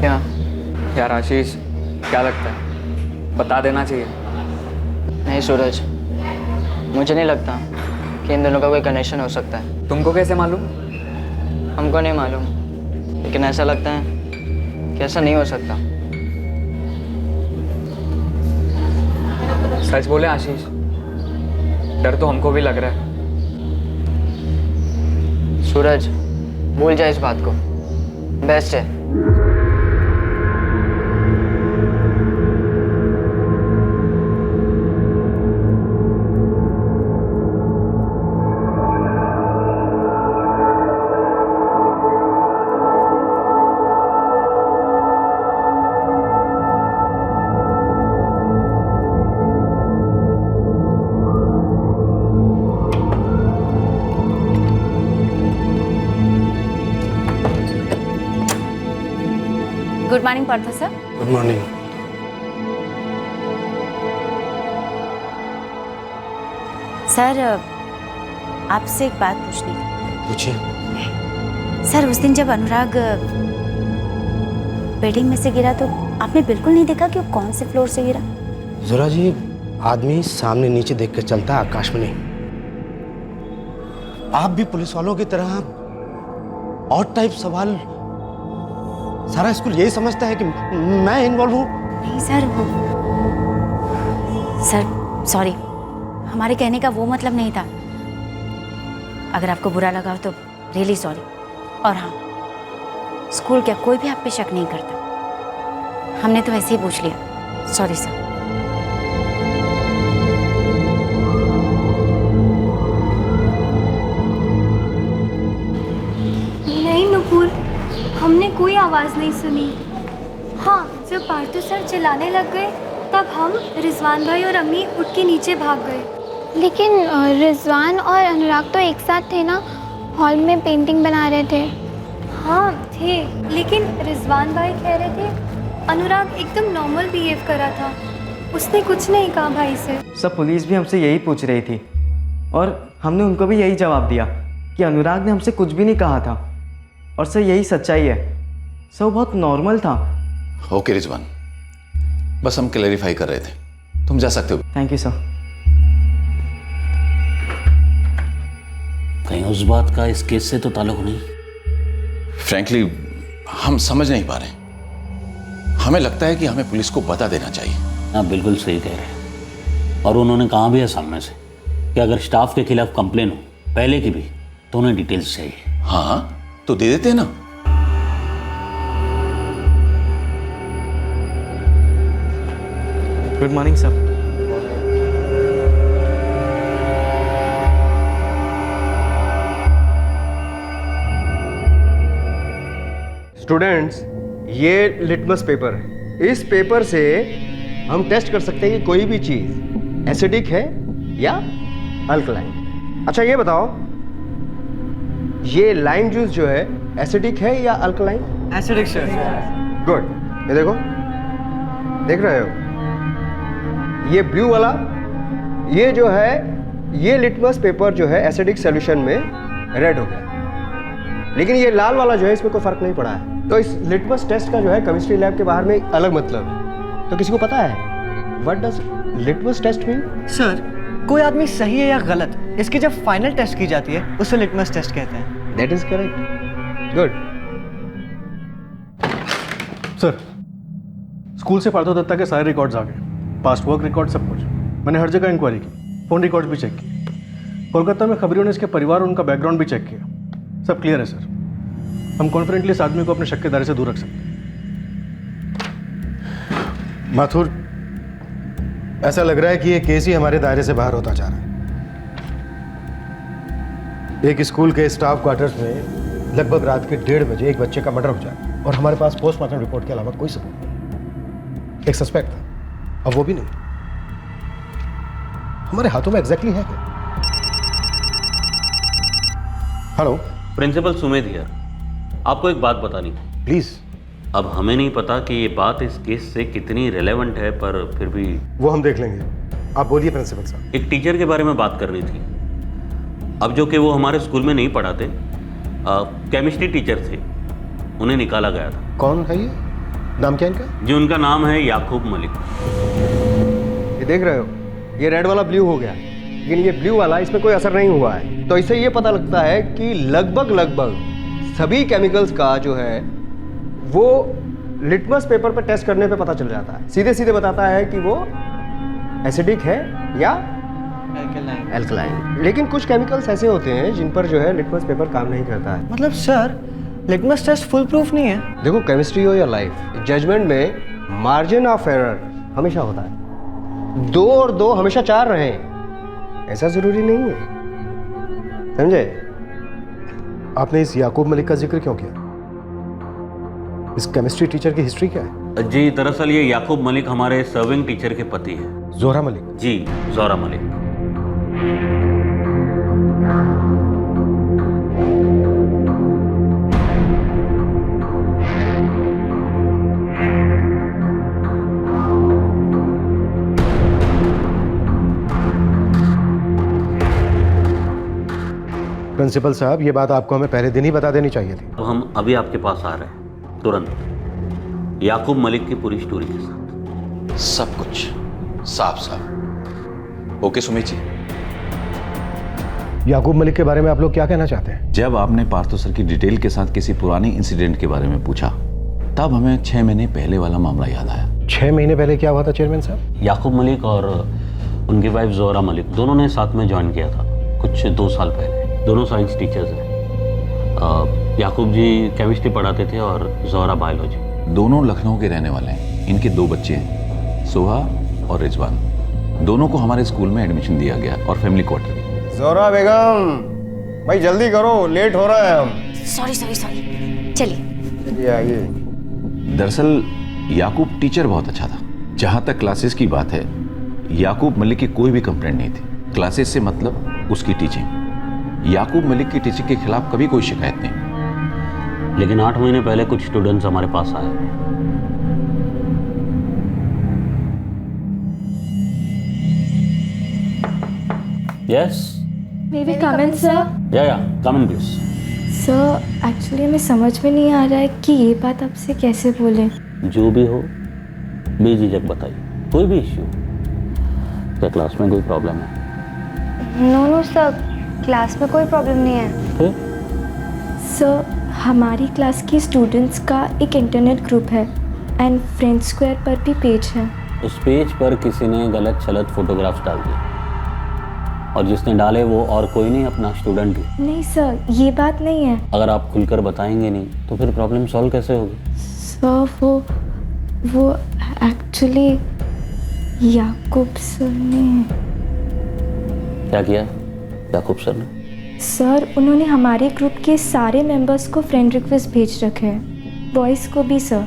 क्या यार आशीष, क्या लगता है, बता देना चाहिए? नहीं सूरज, मुझे नहीं लगता कि इन दोनों का कोई कनेक्शन हो सकता है। तुमको कैसे मालूम? हमको नहीं मालूम, लेकिन ऐसा लगता है कि ऐसा नहीं हो सकता। सच बोले आशीष, डर तो हमको भी लग रहा है। सूरज, भूल जा इस बात को, बेस्ट है। Good morning Partho sir. Good morning. Sir, आपसे एक बात पूछनी थी। पूछिए। सर, उस दिन जब अनुराग बिल्डिंग में से गिरा तो आपने बिल्कुल नहीं देखा कि वो कौन से फ्लोर से गिरा? जरा जी, आदमी सामने नीचे देख कर चलता है, आकाश में नहीं। आप भी पुलिस वालों की तरह और टाइप सवाल, सारा स्कूल यही समझता है कि मैं इन्वॉल्व हूँ। नहीं सर, वो सर सॉरी, हमारे कहने का वो मतलब नहीं था। अगर आपको बुरा लगा हो तो रियली सॉरी। और हाँ, स्कूल क्या कोई भी आप पे शक नहीं करता, हमने तो ऐसे ही पूछ लिया। Sorry sir. नहीं नुपुर, हमने कोई आवाज़ नहीं सुनी। हाँ, जब पार्थो सर चिल्लाने लग गए तब हम, रिजवान भाई और अम्मी उठ के नीचे भाग गए। लेकिन रिजवान और अनुराग तो एक साथ थे ना, हॉल में पेंटिंग बना रहे थे। हाँ थे, लेकिन रिजवान भाई कह रहे थे अनुराग एकदम नॉर्मल बिहेव कर रहा था, उसने कुछ नहीं कहा भाई से। सब पुलिस भी हमसे यही पूछ रही थी और हमने उनको भी यही जवाब दिया कि अनुराग ने हमसे कुछ भी नहीं कहा था, और सर यही सच्चाई है। सब बहुत नॉर्मल था। ओके रिजवान, बस हम क्लैरिफाई कर रहे थे, तुम जा सकते हो। Thank you sir. कहीं उस बात का इस केस से तो ताल्लुक नहीं? फ्रैंकली हम समझ नहीं पा रहे, हमें लगता है कि हमें पुलिस को बता देना चाहिए। हाँ बिल्कुल सही कह रहे हैं, और उन्होंने कहा भी है सामने से कि अगर स्टाफ के खिलाफ कंप्लेन हो, पहले की भी, तो उन्हें डिटेल्स चाहिए। हाँ तो दे देते हैं ना। Good morning sir. स्टूडेंट्स, ये लिटमस पेपर है। इस पेपर से हम टेस्ट कर सकते हैं कि कोई भी चीज एसिडिक है या अल्कलाइन। अच्छा ये बताओ, ये लाइम जूस जो है एसिडिक है या अल्कलाइन? Acidic sir. गुड। ये देखो, देख रहे हो, ये ब्लू वाला, ये जो है, ये लिटमस पेपर जो है एसिडिक सॉल्यूशन में रेड हो गया, लेकिन ये लाल वाला जो है इसमें कोई फर्क नहीं पड़ा है। तो इस लिटमस टेस्ट का जो है केमिस्ट्री लैब के बाहर में एक अलग मतलब है। तो किसी को पता है what does litmus test mean? Sir, कोई आदमी सही है या गलत, इसकी जब फाइनल टेस्ट की जाती है उसे लिटमस टेस्ट कहते हैं। That is correct. Good. Sir, school से पार्थो दत्ता के सारे रिकॉर्ड्स आ गए, पास्ट वर्क रिकॉर्ड, सब कुछ। मैंने हर जगह इंक्वायरी की, फोन रिकॉर्ड्स भी चेक किए, कोलकाता में खबरियों ने इसके परिवार और उनका बैकग्राउंड भी चेक किया। सब क्लियर है सर। हम कॉन्फिडेंटली इस आदमी को अपने शक के दायरे से दूर रख सकते हैं। माथुर, ऐसा लग रहा है कि ये केस ही हमारे दायरे से बाहर होता जा रहा है। एक स्कूल के स्टाफ क्वार्टर्स में लगभग रात के 1:30 बजे एक बच्चे का मर्डर हो जाए और हमारे पास पोस्टमार्टम रिपोर्ट के अलावा कोई सबूत नहीं। एक सस्पेक्ट था, अब वो भी नहीं। हमारे हाथों में एग्जैक्टली है क्या? Hello, principal Sumedh here. आपको एक बात बतानी प्लीज। अब हमें नहीं पता कि ये बात इस केस से कितनी रिलेवेंट है, पर फिर भी वो हम देख लेंगे। आप बोलिए प्रिंसिपल साहब। एक टीचर के बारे में बात करनी थी। अब जो कि वो हमारे स्कूल में नहीं पढ़ाते, केमिस्ट्री टीचर थे, उन्हें निकाला गया था। कौन है ये? नाम क्या इनका? जी, उनका नाम है याकूब मलिक। ये देख रहे हो, ये रेड वाला ब्लू हो गया, लेकिन ये ब्लू वाला इसमें कोई असर नहीं हुआ है। तो इससे ये पता लगता है कि लगभग सभी केमिकल्स का जो है वो लिटमस पेपर पर टेस्ट करने पे पता चल जाता है। सीधे सीधे बताता है कि वो एसिडिक है या अल्कलाइन। लेकिन कुछ केमिकल्स ऐसे होते हैं जिन पर जो है लिटमस पेपर काम नहीं करता है। मतलब sir, litmus test foolproof नहीं है? देखो, केमिस्ट्री हो या लाइफ, जजमेंट में मार्जिन ऑफ एरर हमेशा होता है। 2 और 2 हमेशा 4 रहे, ऐसा जरूरी नहीं है, समझे? आपने इस याकूब मलिक का जिक्र क्यों किया? इस केमिस्ट्री टीचर की हिस्ट्री क्या है? जी, दरअसल ये याकूब मलिक हमारे सर्विंग टीचर के पति हैं। जोहरा मलिक? जी, जोहरा मलिक। प्रिंसिपल साहब, ये बात आपको हमें पहले दिन ही बता देनी चाहिए थी। तो हम अभी आपके पास आ रहे हैं तुरंत, याकूब मलिक की पूरी स्टोरी के साथ। सब कुछ साफ साफ। ओके सुमित जी, याकूब मलिक के बारे में आप लोग क्या कहना चाहते हैं? जब आपने पार्थो सर की डिटेल के साथ किसी पुरानी इंसिडेंट के बारे में पूछा, तब हमें 6 महीने पहले वाला मामला याद आया। 6 महीने पहले क्या हुआ था चेयरमैन साहब? याकूब मलिक और उनकी वाइफ जोहरा मलिक दोनों ने साथ में ज्वाइन किया था कुछ 2 साल पहले। दोनों साइंस टीचर्स हैं। याकूब जी केमिस्ट्री पढ़ाते थे और जोहरा बायोलॉजी। दोनों लखनऊ के रहने वाले हैं। इनके 2 बच्चे हैं, सोहा और रिजवान। दोनों को हमारे स्कूल में एडमिशन दिया गया और फैमिली क्वार्टर भी। जोहरा बेगम, भाई जल्दी करो, लेट हो रहा है हम। सॉरी, चलिए आइए। दरअसल याकूब टीचर बहुत अच्छा था। जहाँ तक क्लासेस की बात है, याकूब मलिक की कोई भी कंप्लेंट नहीं थी। क्लासेस से मतलब उसकी टीचिंग। याकूब मलिक की टीचिंग के खिलाफ कभी कोई शिकायत नहीं। लेकिन 8 महीने पहले कुछ स्टूडेंट्स हमारे पास आए। Yes, may be come in sir? या कम इन प्लीज। सर, एक्चुअली हमें समझ में नहीं आ रहा है कि ये बात आपसे कैसे बोले। जो भी हो, बेझिझक बताइए, कोई भी इश्यू। क्या क्लास में कोई प्रॉब्लम है? नो सर, क्लास में कोई प्रॉब्लम नहीं है। सर, हमारी क्लास की स्टूडेंट्स का एक इंटरनेट ग्रुप है एंड फ्रेंड स्क्वायर पर भी पेज है। उस पेज पर किसी ने गलत सलत फोटोग्राफ्स डाल दिए और जिसने डाले वो और कोई नहीं, अपना स्टूडेंट ही। नहीं सर, ये बात नहीं है। अगर आप खुलकर बताएंगे नहीं तो फिर प्रॉब्लम सॉल्व कैसे होगी? सर, वो एक्चुअली याकूब सर ने क्या किया? याकूब सर ने? सर, उन्होंने हमारे ग्रुप के सारे मेंबर्स को फ्रेंड रिक्वेस्ट भेज रखे हैं, बॉयज़ को भी सर।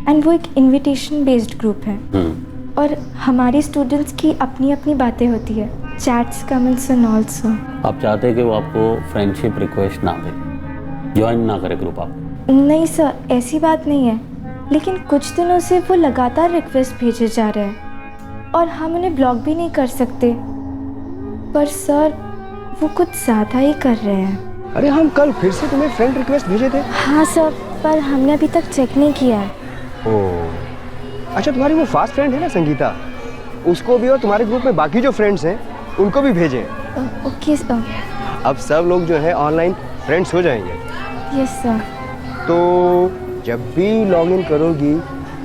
एंड वो एक इनविटेशन बेस्ड ग्रुप है और हमारी स्टूडेंट्स की अपनी अपनी बातें होती है, चैट्स, कमेंट्स एंड ऑल्सो। आप चाहते हैं कि वो आपको फ्रेंडशिप रिक्वेस्ट ना भेजे, ज्वाइन ना करे ग्रुप आप? नहीं सर, ऐसी बात नहीं है, लेकिन कुछ दिनों से वो लगातार रिक्वेस्ट भेजे जा रहे हैं और हम उन्हें ब्लॉक भी नहीं कर सकते। पर सर वो कुछ ज़्यादा ही कर रहे हैं। अरे हम कल फिर से तुम्हें फ्रेंड रिक्वेस्ट भेजे थे। हाँ सर, पर हमने अभी तक चेक नहीं किया है। ओह अच्छा, तुम्हारी वो फास्ट फ्रेंड है ना संगीता, उसको भी और तुम्हारे ग्रुप में बाकी जो फ्रेंड्स हैं उनको भी भेजें। Okay sir. अब सब लोग जो है ऑनलाइन फ्रेंड्स हो जाएंगे। Yes sir. तो जब भी लॉगिन करोगी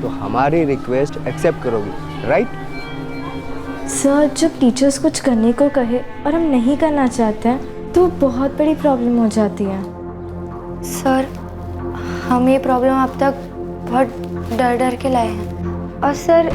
तो हमारी रिक्वेस्ट एक्सेप्ट करोगी, राइट? सर जब टीचर्स कुछ करने को कहे और हम नहीं करना चाहते हैं तो बहुत बड़ी प्रॉब्लम हो जाती है। सर हम ये प्रॉब्लम अब तक बहुत डर डर के लाए हैं और सर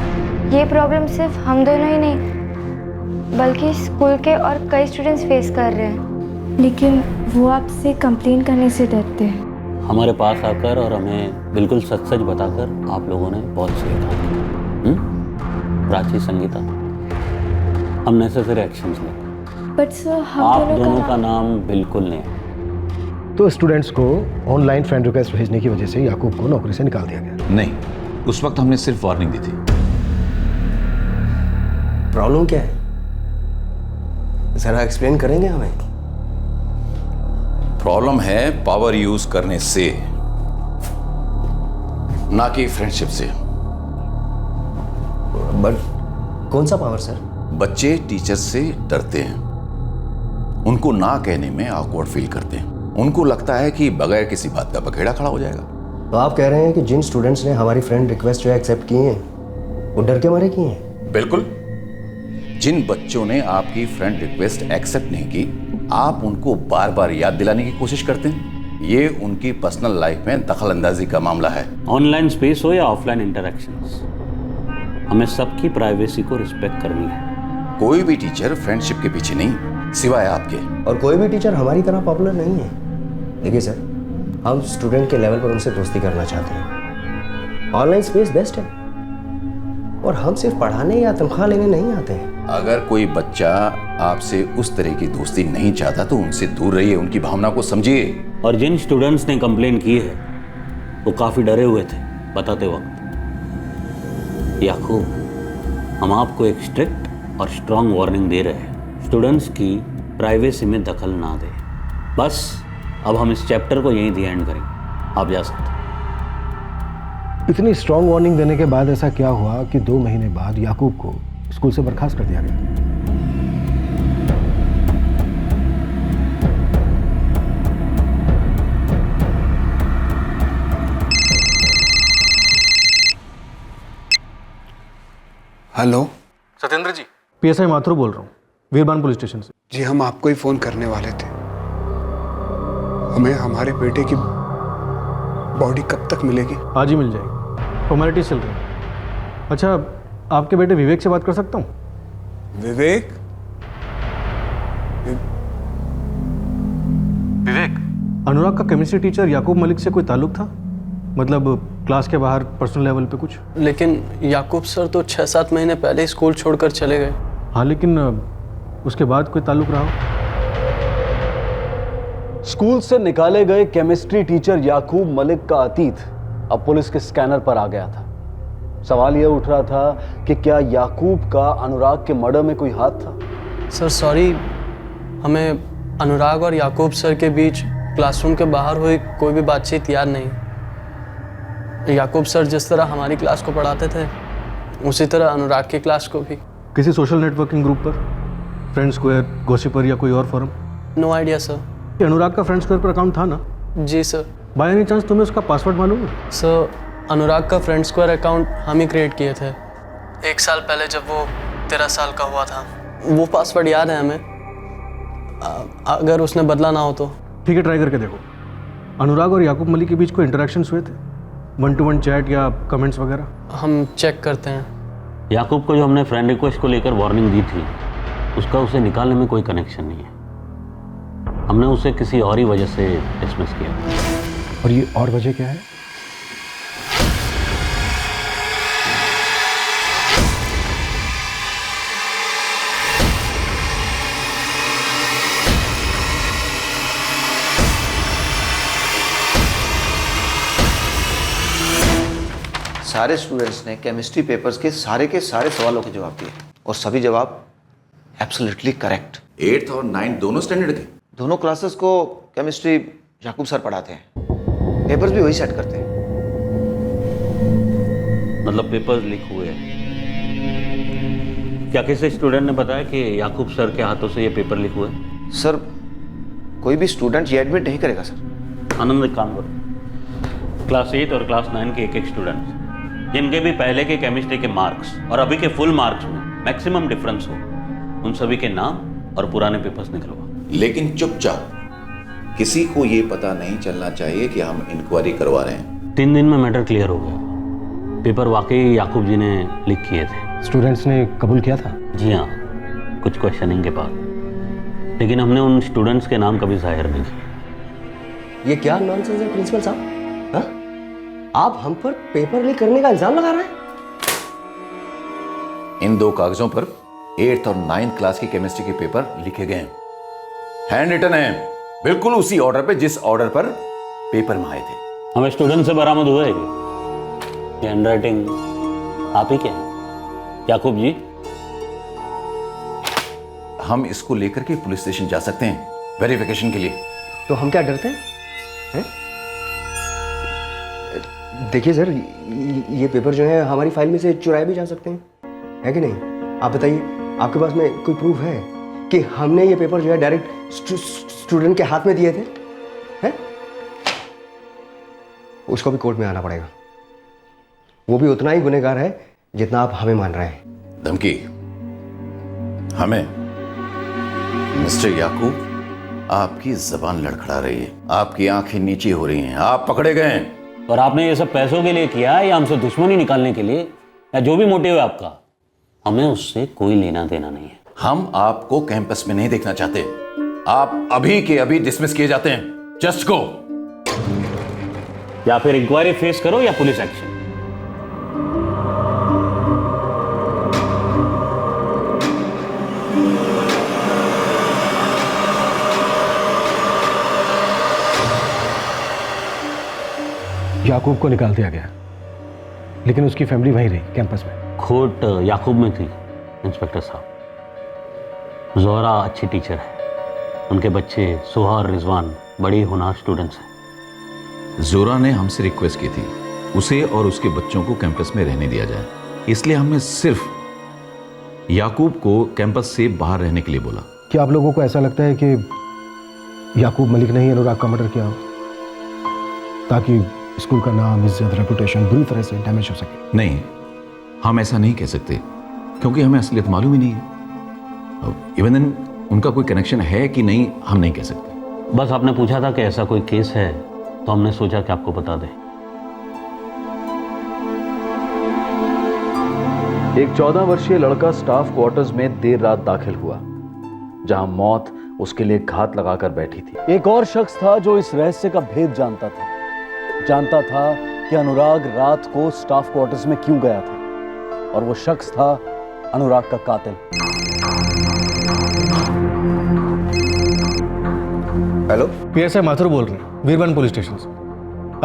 ये प्रॉब्लम सिर्फ हम दोनों ही नहीं बल्कि स्कूल के और कई स्टूडेंट्स फेस कर रहे हैं। लेकिन वो आपसे कंप्लेन करने से डरते हैं। हमारे पास आकर और हमें बिल्कुल सच सच बताकर आप लोगों ने बहुत सही काम। प्राची, संगीता, हम नेसेसरी एक्शंस लें। बट सर हम आप दोनों का नाम बिल्कुल नहीं है। तो स्टूडेंट्स को ऑनलाइन फ्रेंड रिक्वेस्ट भेजने की वजह से याकूब को नौकरी से निकाल दिया गया? नहीं, उस वक्त हमने सिर्फ वार्निंग दी थी। प्रॉब्लम क्या है, जरा एक्सप्लेन करेंगे हमें? प्रॉब्लम है पावर यूज करने से, ना कि फ्रेंडशिप से। बट कौन सा पावर सर? बच्चे टीचर से डरते हैं, उनको ना कहने में ऑकवर्ड फील करते हैं, उनको लगता है कि बगैर किसी बात का बखेड़ा खड़ा हो जाएगा। तो आप कह रहे हैं कि जिन स्टूडेंट्स ने हमारी फ्रेंड रिक्वेस्ट जो है एक्सेप्ट की हैं वो डर के मारे किए हैं? बिल्कुल। जिन बच्चों ने आपकी फ्रेंड रिक्वेस्ट एक्सेप्ट नहीं की, आप उनको बार बार याद दिलाने की कोशिश करते हैं। ये उनकी पर्सनल लाइफ में दखल अंदाजी का मामला है। ऑनलाइन स्पेस हो या ऑफलाइन इंटरेक्शंस, हमें सबकी प्राइवेसी को रिस्पेक्ट करनी है। कोई भी टीचर फ्रेंडशिप के पीछे नहीं, सिवाय आपके। और कोई भी टीचर हमारी तरह पॉपुलर नहीं है। देखिए सर, हम स्टूडेंट के लेवल पर उनसे दोस्ती करना चाहते हैं। ऑनलाइन स्पेस बेस्ट है और हम सिर्फ पढ़ाने या तनख्वाह लेने नहीं आते हैं। अगर कोई बच्चा आपसे उस तरह की दोस्ती नहीं चाहता तो उनसे दूर रहिए, उनकी भावना को समझिए। और जिन स्टूडेंट्स ने कंप्लेन की है वो काफ़ी डरे हुए थे बताते वक्त। याकूब, हम आपको एक स्ट्रिक्ट और स्ट्रांग वार्निंग दे रहे हैं, स्टूडेंट्स की प्राइवेसी में दखल ना दें। बस अब हम इस चैप्टर को यहीं दी एंड करें, आप जा सकते। इतनी स्ट्रांग वार्निंग देने के बाद ऐसा क्या हुआ कि 2 महीने बाद याकूब को स्कूल से बर्खास्त कर दिया गया? हेलो सत्येंद्र जी। पीएसआई माथुर बोल रहा हूँ, वीरबान पुलिस स्टेशन से। जी हम आपको ही फोन करने वाले थे। हमें हमारे बेटे की बॉडी कब तक मिलेगी? आज ही मिल जाएगी, फॉर्मेलिटीज चल रही है। अच्छा, आपके बेटे विवेक से बात कर सकता हूँ? विवेक? विवेक? अनुराग का केमिस्ट्री टीचर याकूब मलिक से कोई ताल्लुक था? मतलब क्लास के बाहर पर्सनल लेवल पे कुछ? लेकिन याकूब सर तो 6-7 महीने पहले ही स्कूल छोड़कर चले गए। हाँ, लेकिन उसके बाद कोई ताल्लुक रहा हो? स्कूल से निकाले गए केमिस्ट्री टीचर याकूब मलिक का अतीत अब पुलिस के स्कैनर पर आ गया था। सवाल यह उठ रहा था कि क्या याकूब का अनुराग के मर्डर में कोई हाथ था? सर सॉरी, हमें अनुराग और याकूब सर के बीच क्लासरूम के बाहर हुई कोई भी बातचीत याद नहीं। याकूब सर जिस तरह हमारी क्लास को पढ़ाते थे उसी तरह अनुराग की क्लास को भी। किसी सोशल नेटवर्किंग ग्रुप पर, फ्रेंड स्क्वायर, गॉसिपर या कोई और forum? No idea sir. Anurag का फ्रेंड स्क्वायर पर अकाउंट था ना? जी सर। बाय एनी चांस तुम्हें उसका पासवर्ड मालूम है? सर अनुराग का फ्रेंड स्क्वायर अकाउंट हम ही क्रिएट किए थे 1 साल पहले जब वो 13 साल का हुआ था। वो पासवर्ड याद है हमें, अगर उसने बदला ना हो तो। ठीक है, ट्राई करके देखो। अनुराग और याकूब मलिक के बीच कोई इंटरेक्शंस हुए थे, 1-to-1 चैट या कमेंट्स वगैरह? हम चेक करते हैं। याकूब को जो हमने फ्रेंड रिक्वेस्ट को लेकर वार्निंग दी थी उसका उसे निकालने में कोई कनेक्शन नहीं है। हमने उसे किसी और ही वजह से डिसमिस किया। और ये और वजह क्या है? सारे स्टूडेंट्स ने केमिस्ट्री पेपर्स के सारे सवालों के जवाब दिए और सभी जवाब एब्सोल्युटली करेक्ट। 8th और 9th दोनों स्टैंडर्ड के? दोनों क्लासेस को केमिस्ट्री याकूब सर पढ़ाते हैं, पेपर्स भी वही सेट करते हैं। मतलब पेपर्स लीक हुए हैं? क्या किसी स्टूडेंट ने बताया कि याकूब सर के हाथों से ये पेपर लीक हुए? सर कोई भी स्टूडेंट ये एडमिट नहीं करेगा सर। आनंद एक काम करो, क्लास 8 और क्लास 9 के एक स्टूडेंट्स जिनके भी पहले के केमिस्ट्री के मार्क्स और अभी के फुल मार्क्स में मैक्सिमम डिफरेंस हो, उन सभी के नाम और पुराने पेपर्स निकलवा। लेकिन चुपचाप, किसी को ये पता नहीं चलना चाहिए कि हम इंक्वायरी करवा रहे हैं। 3 दिन में मैटर क्लियर हो गया। पेपर वाकई याकूब जी ने लीक किए थे। स्टूडेंट्स ने कबूल किया था? जी हाँ, कुछ क्वेश्चनिंग के बाद, लेकिन हमने उन स्टूडेंट्स के नाम कभी जाहिर नहीं किए। ये क्या नॉनसेंस है प्रिंसिपल साहब? हाँ? आप हम पर पेपर लीक करने का इल्जाम लगा रहे हैं? इन 2 कागजों पर 8th और 9th क्लास की केमिस्ट्री के पेपर लिखे गए हैं, हैंड रिटन है, बिल्कुल उसी ऑर्डर पे जिस ऑर्डर पर पेपर में आए थे। हमें स्टूडेंट से बरामद हुआ है ये हैंडराइटिंग आप ही क्या याकूब जी? हम इसको लेकर के पुलिस स्टेशन जा सकते हैं वेरिफिकेशन के लिए। तो हम क्या डरते हैं? देखिए सर, ये पेपर जो है हमारी फाइल में से चुराए भी जा सकते हैं, है कि नहीं? आप बताइए, आपके पास में कोई प्रूफ है कि हमने ये पेपर जो है डायरेक्ट स्टूडेंट के हाथ में दिए थे? हैं? उसको भी कोर्ट में आना पड़ेगा। वो भी उतना ही गुनहगार है जितना आप हमें मान रहे हैं। धमकी हमें? मिस्टर याकूब, आपकी जबान लड़खड़ा रही है, आपकी आंखें नीची हो रही हैं, आप पकड़े गए हैं। और आपने ये सब पैसों के लिए किया या हमसे दुश्मनी निकालने के लिए, या जो भी मोटिव है आपका, हमें उससे कोई लेना देना नहीं है। हम आपको कैंपस में नहीं देखना चाहते। आप अभी के अभी डिसमिस किए जाते हैं। Just go. या फिर इंक्वायरी फेस करो या पुलिस एक्शन। याकूब को निकाल दिया गया, लेकिन उसकी फैमिली वहीं रही कैंपस में। खोट याकूब में थी इंस्पेक्टर साहब। ज़ोहरा अच्छी टीचर है, उनके बच्चे सुहा और रिजवान बड़ी होनहार स्टूडेंट्स हैं। जोरा ने हमसे रिक्वेस्ट की थी उसे और उसके बच्चों को कैंपस में रहने दिया जाए, इसलिए हमने सिर्फ याकूब को कैंपस से बाहर रहने के लिए बोला। क्या आप लोगों को ऐसा लगता है कि याकूब मलिक ने ही अनुराग का मर्डर किया हो, ताकि स्कूल का नाम, इज्जत, रेपुटेशन बुरी तरह से डैमेज हो सके? नहीं, हम ऐसा नहीं कह सकते, क्योंकि हमें असलियत मालूम ही नहीं है। इवन देन उनका कोई कनेक्शन है कि नहीं, हम नहीं कह सकते। बस आपने पूछा था कि ऐसा कोई केस है, तो हमने सोचा कि आपको बता दें। एक 14 वर्षीय लड़का स्टाफ क्वार्टर्स में देर रात दाखिल हुआ, जहां मौत उसके लिए घात लगाकर बैठी थी। एक और शख्स था जो इस रहस्य का भेद जानता था कि अनुराग रात को स्टाफ क्वार्टर्स में क्यों गया था, और वो शख्स था अनुराग का कातिल। हेलो, पीएसआई माथुर बोल रहे हैं, वीरवन पुलिस स्टेशन से।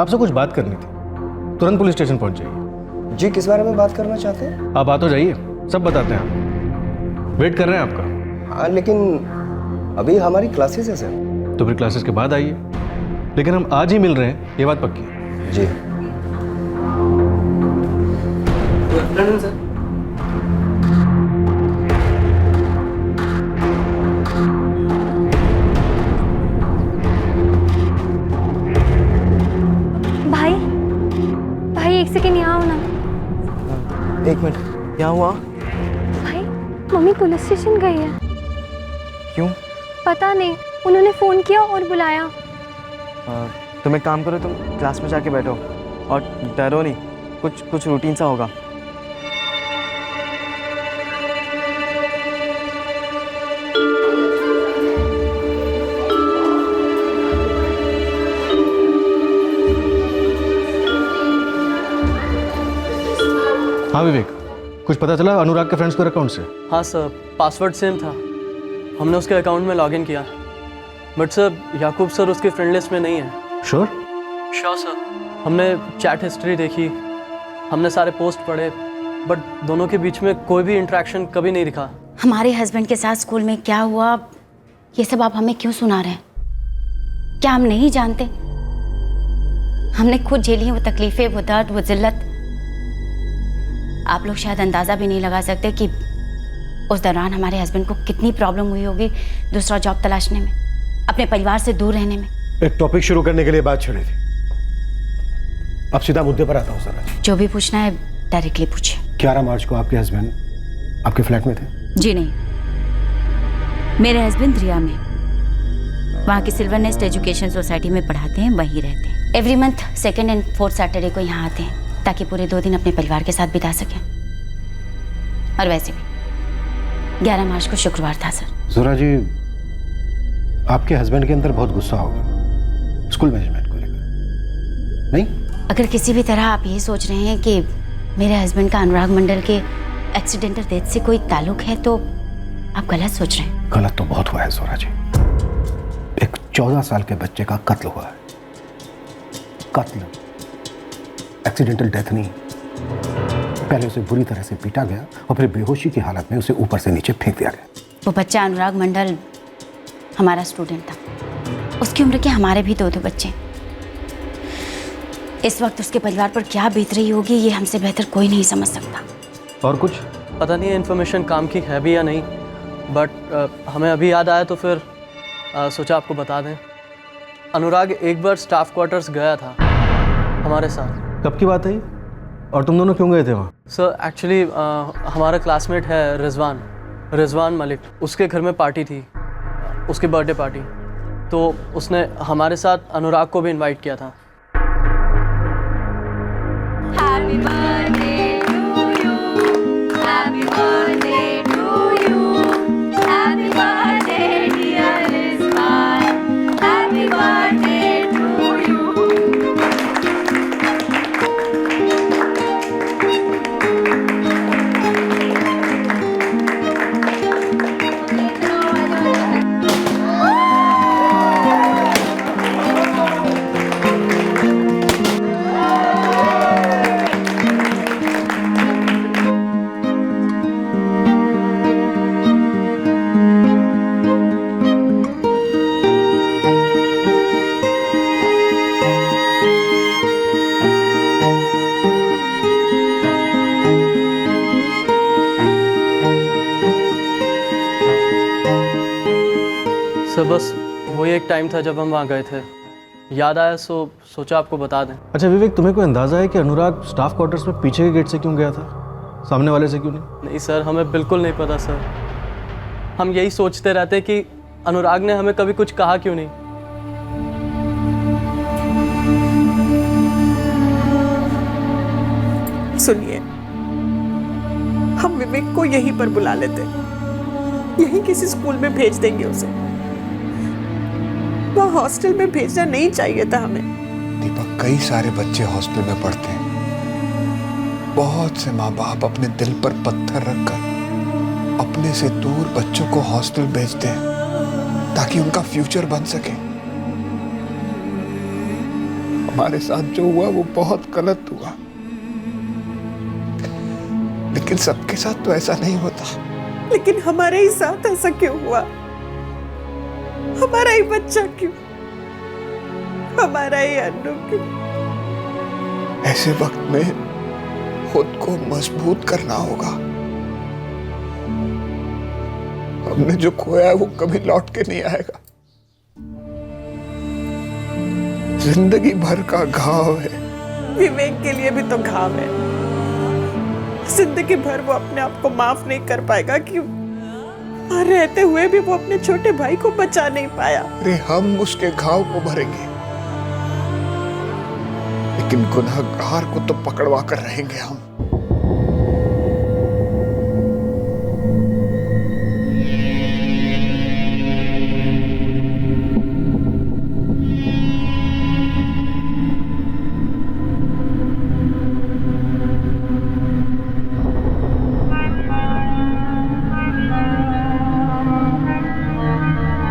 आपसे कुछ बात करनी थी, तुरंत पुलिस स्टेशन पहुंच जाइए। जी, किस बारे में बात करना चाहते हैं? आप आ तो जाइए, सब बताते हैं आप। वेट कर रहे हैं आपका। हाँ, लेकिन अभी हमारी क्लासेस है सर। तो फिर क्लासेस के बाद आइए, लेकिन हम आज ही मिल रहे हैं, ये बात पक्की है। जी सर। भाई एक सेकंड यहाँ आओ ना। एक मिनट, क्या हुआ? भाई मम्मी पुलिस स्टेशन गई है। क्यों? पता नहीं, उन्होंने फोन किया और बुलाया। तुम एक काम करो, तुम क्लास में जाके बैठो और डरो नहीं, कुछ रूटीन सा होगा। हाँ विवेक, कुछ पता चला अनुराग के फ्रेंड्स के अकाउंट से? हाँ सर, पासवर्ड सेम था, हमने उसके अकाउंट में लॉगिन किया, बट सर याकूब सर उसकी फ्रेंड लिस्ट में नहीं है। श्योर? श्योर सर, हमने चैट हिस्ट्री देखी, हमने सारे पोस्ट पढ़े, बट दोनों के बीच में कोई भी इंटरेक्शन कभी नहीं दिखा। हमारे हस्बैंड के साथ स्कूल में क्या हुआ, ये सब आप हमें क्यों सुना रहे हैं? क्या हम नहीं जानते? हमने खुद झेली है वो तकलीफें, वो दर्द, वो जिल्लत। आप लोग शायद अंदाज़ा भी नहीं लगा सकते कि उस दौरान हमारे हस्बैंड को कितनी प्रॉब्लम हुई होगी दूसरा जॉब तलाशने में, अपने परिवार से दूर रहने में। एक टॉपिक शुरू करने के लिए बात छेड़ी थी, अब सीधा मुद्दे पर आता हूँ सर। जो भी पूछना है डायरेक्टली पूछिए। 11 मार्च को आपके हस्बैंड आपके फ्लैट में थे? जी नहीं, मेरे हस्बैंड रिया में, वहाँ की सिल्वर नेस्ट एजुकेशन सोसाइटी में पढ़ाते हैं, वहीं रहते हैं। Every month 2nd and 4th Saturday को यहाँ आते हैं ताकि पूरे 2 दिन अपने परिवार के साथ बिता सकें। और वैसे भी 11 मार्च को शुक्रवार था सर। जोरा जी, आपके हस्बैंड के अंदर बहुत गुस्सा होगा स्कूल मैनेजमेंट को लेकर, नहीं? अगर किसी भी तरह आप ये सोच रहे हैं कि मेरे हस्बैंड का अनुराग मंडल के एक्सीडेंटल डेथ से कोई ताल्लुक है तो आप गलत सोच रहे हैं। गलत तो बहुत हुआ है जोरा जी। एक 14 साल के बच्चे का कत्ल हुआ है। कत्ल, एक्सीडेंटल डेथ नहीं। पहले उसे बुरी तरह से पीटा गया और फिर बेहोशी की हालत में उसे ऊपर से नीचे फेंक दिया गया। वो बच्चा अनुराग मंडल हमारा स्टूडेंट था। उसकी उम्र के हमारे भी 2 बच्चे। इस वक्त उसके परिवार पर क्या बीत रही होगी ये हमसे बेहतर कोई नहीं समझ सकता। और कुछ पता नहीं है इन्फॉर्मेशन काम की है भी या नहीं, बट हमें अभी याद आया तो फिर सोचा आपको बता दें। अनुराग एक बार स्टाफ क्वार्टर्स गया था हमारे साथ। कब की बात है? और तुम दोनों क्यों गए थे वहाँ? सर एक्चुअली हमारा क्लासमेट है रिजवान मलिक, उसके घर में पार्टी थी, उसकी बर्थडे पार्टी, तो उसने हमारे साथ अनुराग को भी इनवाइट किया था। Happy birthday to you. Happy birthday to you. Happy birthday dear Rizwan. Happy birthday to you. Sir बस वही एक टाइम था जब हम वहाँ गए थे, याद आया सो सोचा आपको बता दें। अच्छा विवेक, तुम्हें कोई अंदाजा है कि अनुराग स्टाफ क्वार्टर्स में पीछे के गेट से क्यों गया था, सामने वाले से क्यों नहीं? नहीं सर, हमें बिल्कुल नहीं पता सर। हम यही सोचते रहते कि अनुराग ने हमें कभी कुछ कहा क्यों नहीं। सुनिए, हम विवेक को यहीं पर बुला लेते, यहीं किसी स्कूल में भेज देंगे उसे। वहाँ हॉस्टल में भेजना नहीं चाहिए था हमें। दीपक, कई सारे बच्चे हॉस्टल में पढ़ते हैं। बहुत से माँ बाप अपने दिल पर पत्थर रखकर अपने से दूर बच्चों को हॉस्टल भेजते हैं ताकि उनका फ्यूचर बन सके। हमारे साथ जो हुआ वो बहुत गलत हुआ, लेकिन सबके साथ तो ऐसा नहीं होता। लेकिन हमारे ही साथ ऐसा क्यों हुआ? हमारा ही बच्चा क्यों? हमारा ही अन्नू क्यों? ऐसे वक्त में खुद को मजबूत करना होगा। हमने जो खोया है वो कभी लौट के नहीं आएगा। जिंदगी भर का घाव है। विवेक के लिए भी तो घाव है। जिंदगी भर वो अपने आप को माफ नहीं कर पाएगा कि रहते हुए भी वो अपने छोटे भाई को बचा नहीं पाया। अरे हम उसके घाव को भरेंगे, लेकिन गुनहगार को तो पकड़वा कर रहेंगे हम।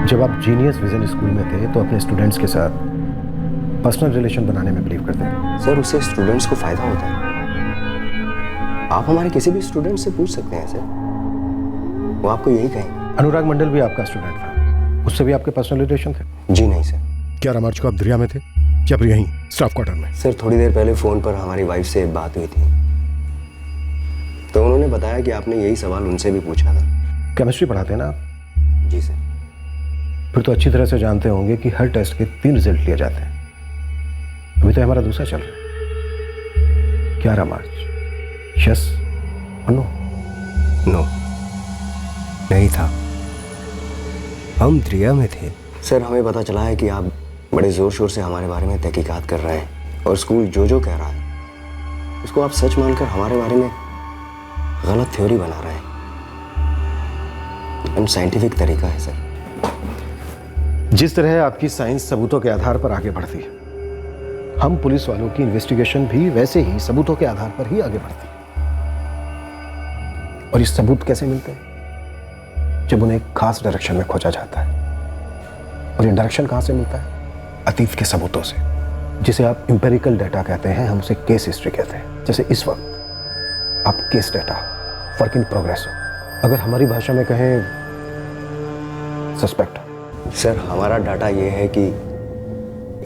जब आप जीनियस विजन स्कूल में थे तो अपने स्टूडेंट्स के साथ पर्सनल रिलेशन बनाने में बिलीव करते थे। सर उससे स्टूडेंट्स को फायदा होता है। आप हमारे किसी भी स्टूडेंट से पूछ सकते हैं सर, वो आपको यही कहेंगे। अनुराग मंडल भी आपका स्टूडेंट था, उससे भी आपके पर्सनल रिलेशन थे? जी नहीं सर। 11 मार्च को आप दरिया में थे या फिर यहीं स्टाफ क्वार्टर में? सर थोड़ी देर पहले फ़ोन पर हमारी वाइफ से बात हुई थी, तो उन्होंने बताया कि आपने यही सवाल उनसे भी पूछा था। केमिस्ट्री पढ़ाते हैं ना आप? जी सर। फिर तो अच्छी तरह से जानते होंगे कि हर टेस्ट के 3 रिजल्ट लिए जाते हैं। अभी तो हमारा दूसरा चल रहा है। 11 मार्च, यस और नो? नो, नहीं था, हम दरिया में थे। सर हमें पता चला है कि आप बड़े ज़ोर शोर से हमारे बारे में तहकीकात कर रहे हैं और स्कूल जो जो कह रहा है उसको आप सच मानकर हमारे बारे में गलत थ्योरी बना रहे हैं। अनसाइंटिफिक तरीका है सर। जिस तरह आपकी साइंस सबूतों के आधार पर आगे बढ़ती है, हम पुलिस वालों की इन्वेस्टिगेशन भी वैसे ही सबूतों के आधार पर ही आगे बढ़ती है। और ये सबूत कैसे मिलते हैं? जब उन्हें एक खास डायरेक्शन में खोजा जाता है। और ये डायरेक्शन कहाँ से मिलता है? अतीत के सबूतों से, जिसे आप इंपेरिकल डाटा कहते हैं, हम उसे केस हिस्ट्री कहते हैं। जैसे इस वक्त आप case data, work in progress हो, अगर हमारी भाषा में कहें सस्पेक्ट। सर हमारा डाटा ये है कि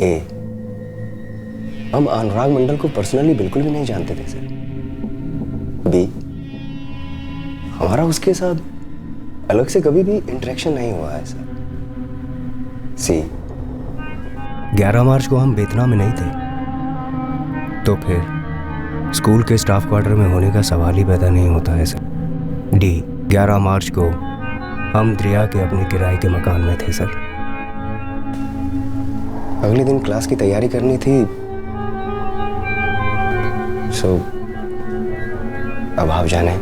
ए, हम अनुराग मंडल को पर्सनली बिल्कुल भी नहीं जानते थे सर। बी, हमारा उसके साथ अलग से कभी भी इंटरेक्शन नहीं हुआ है सर। सी, 11 मार्च को हम बेतना में नहीं थे, तो फिर स्कूल के स्टाफ क्वार्टर में होने का सवाल ही पैदा नहीं होता है सर। डी, 11 मार्च को हम दरिया के अपने किराए के मकान में थे सर। अगले दिन क्लास की तैयारी करनी थी, सो अब आप जाने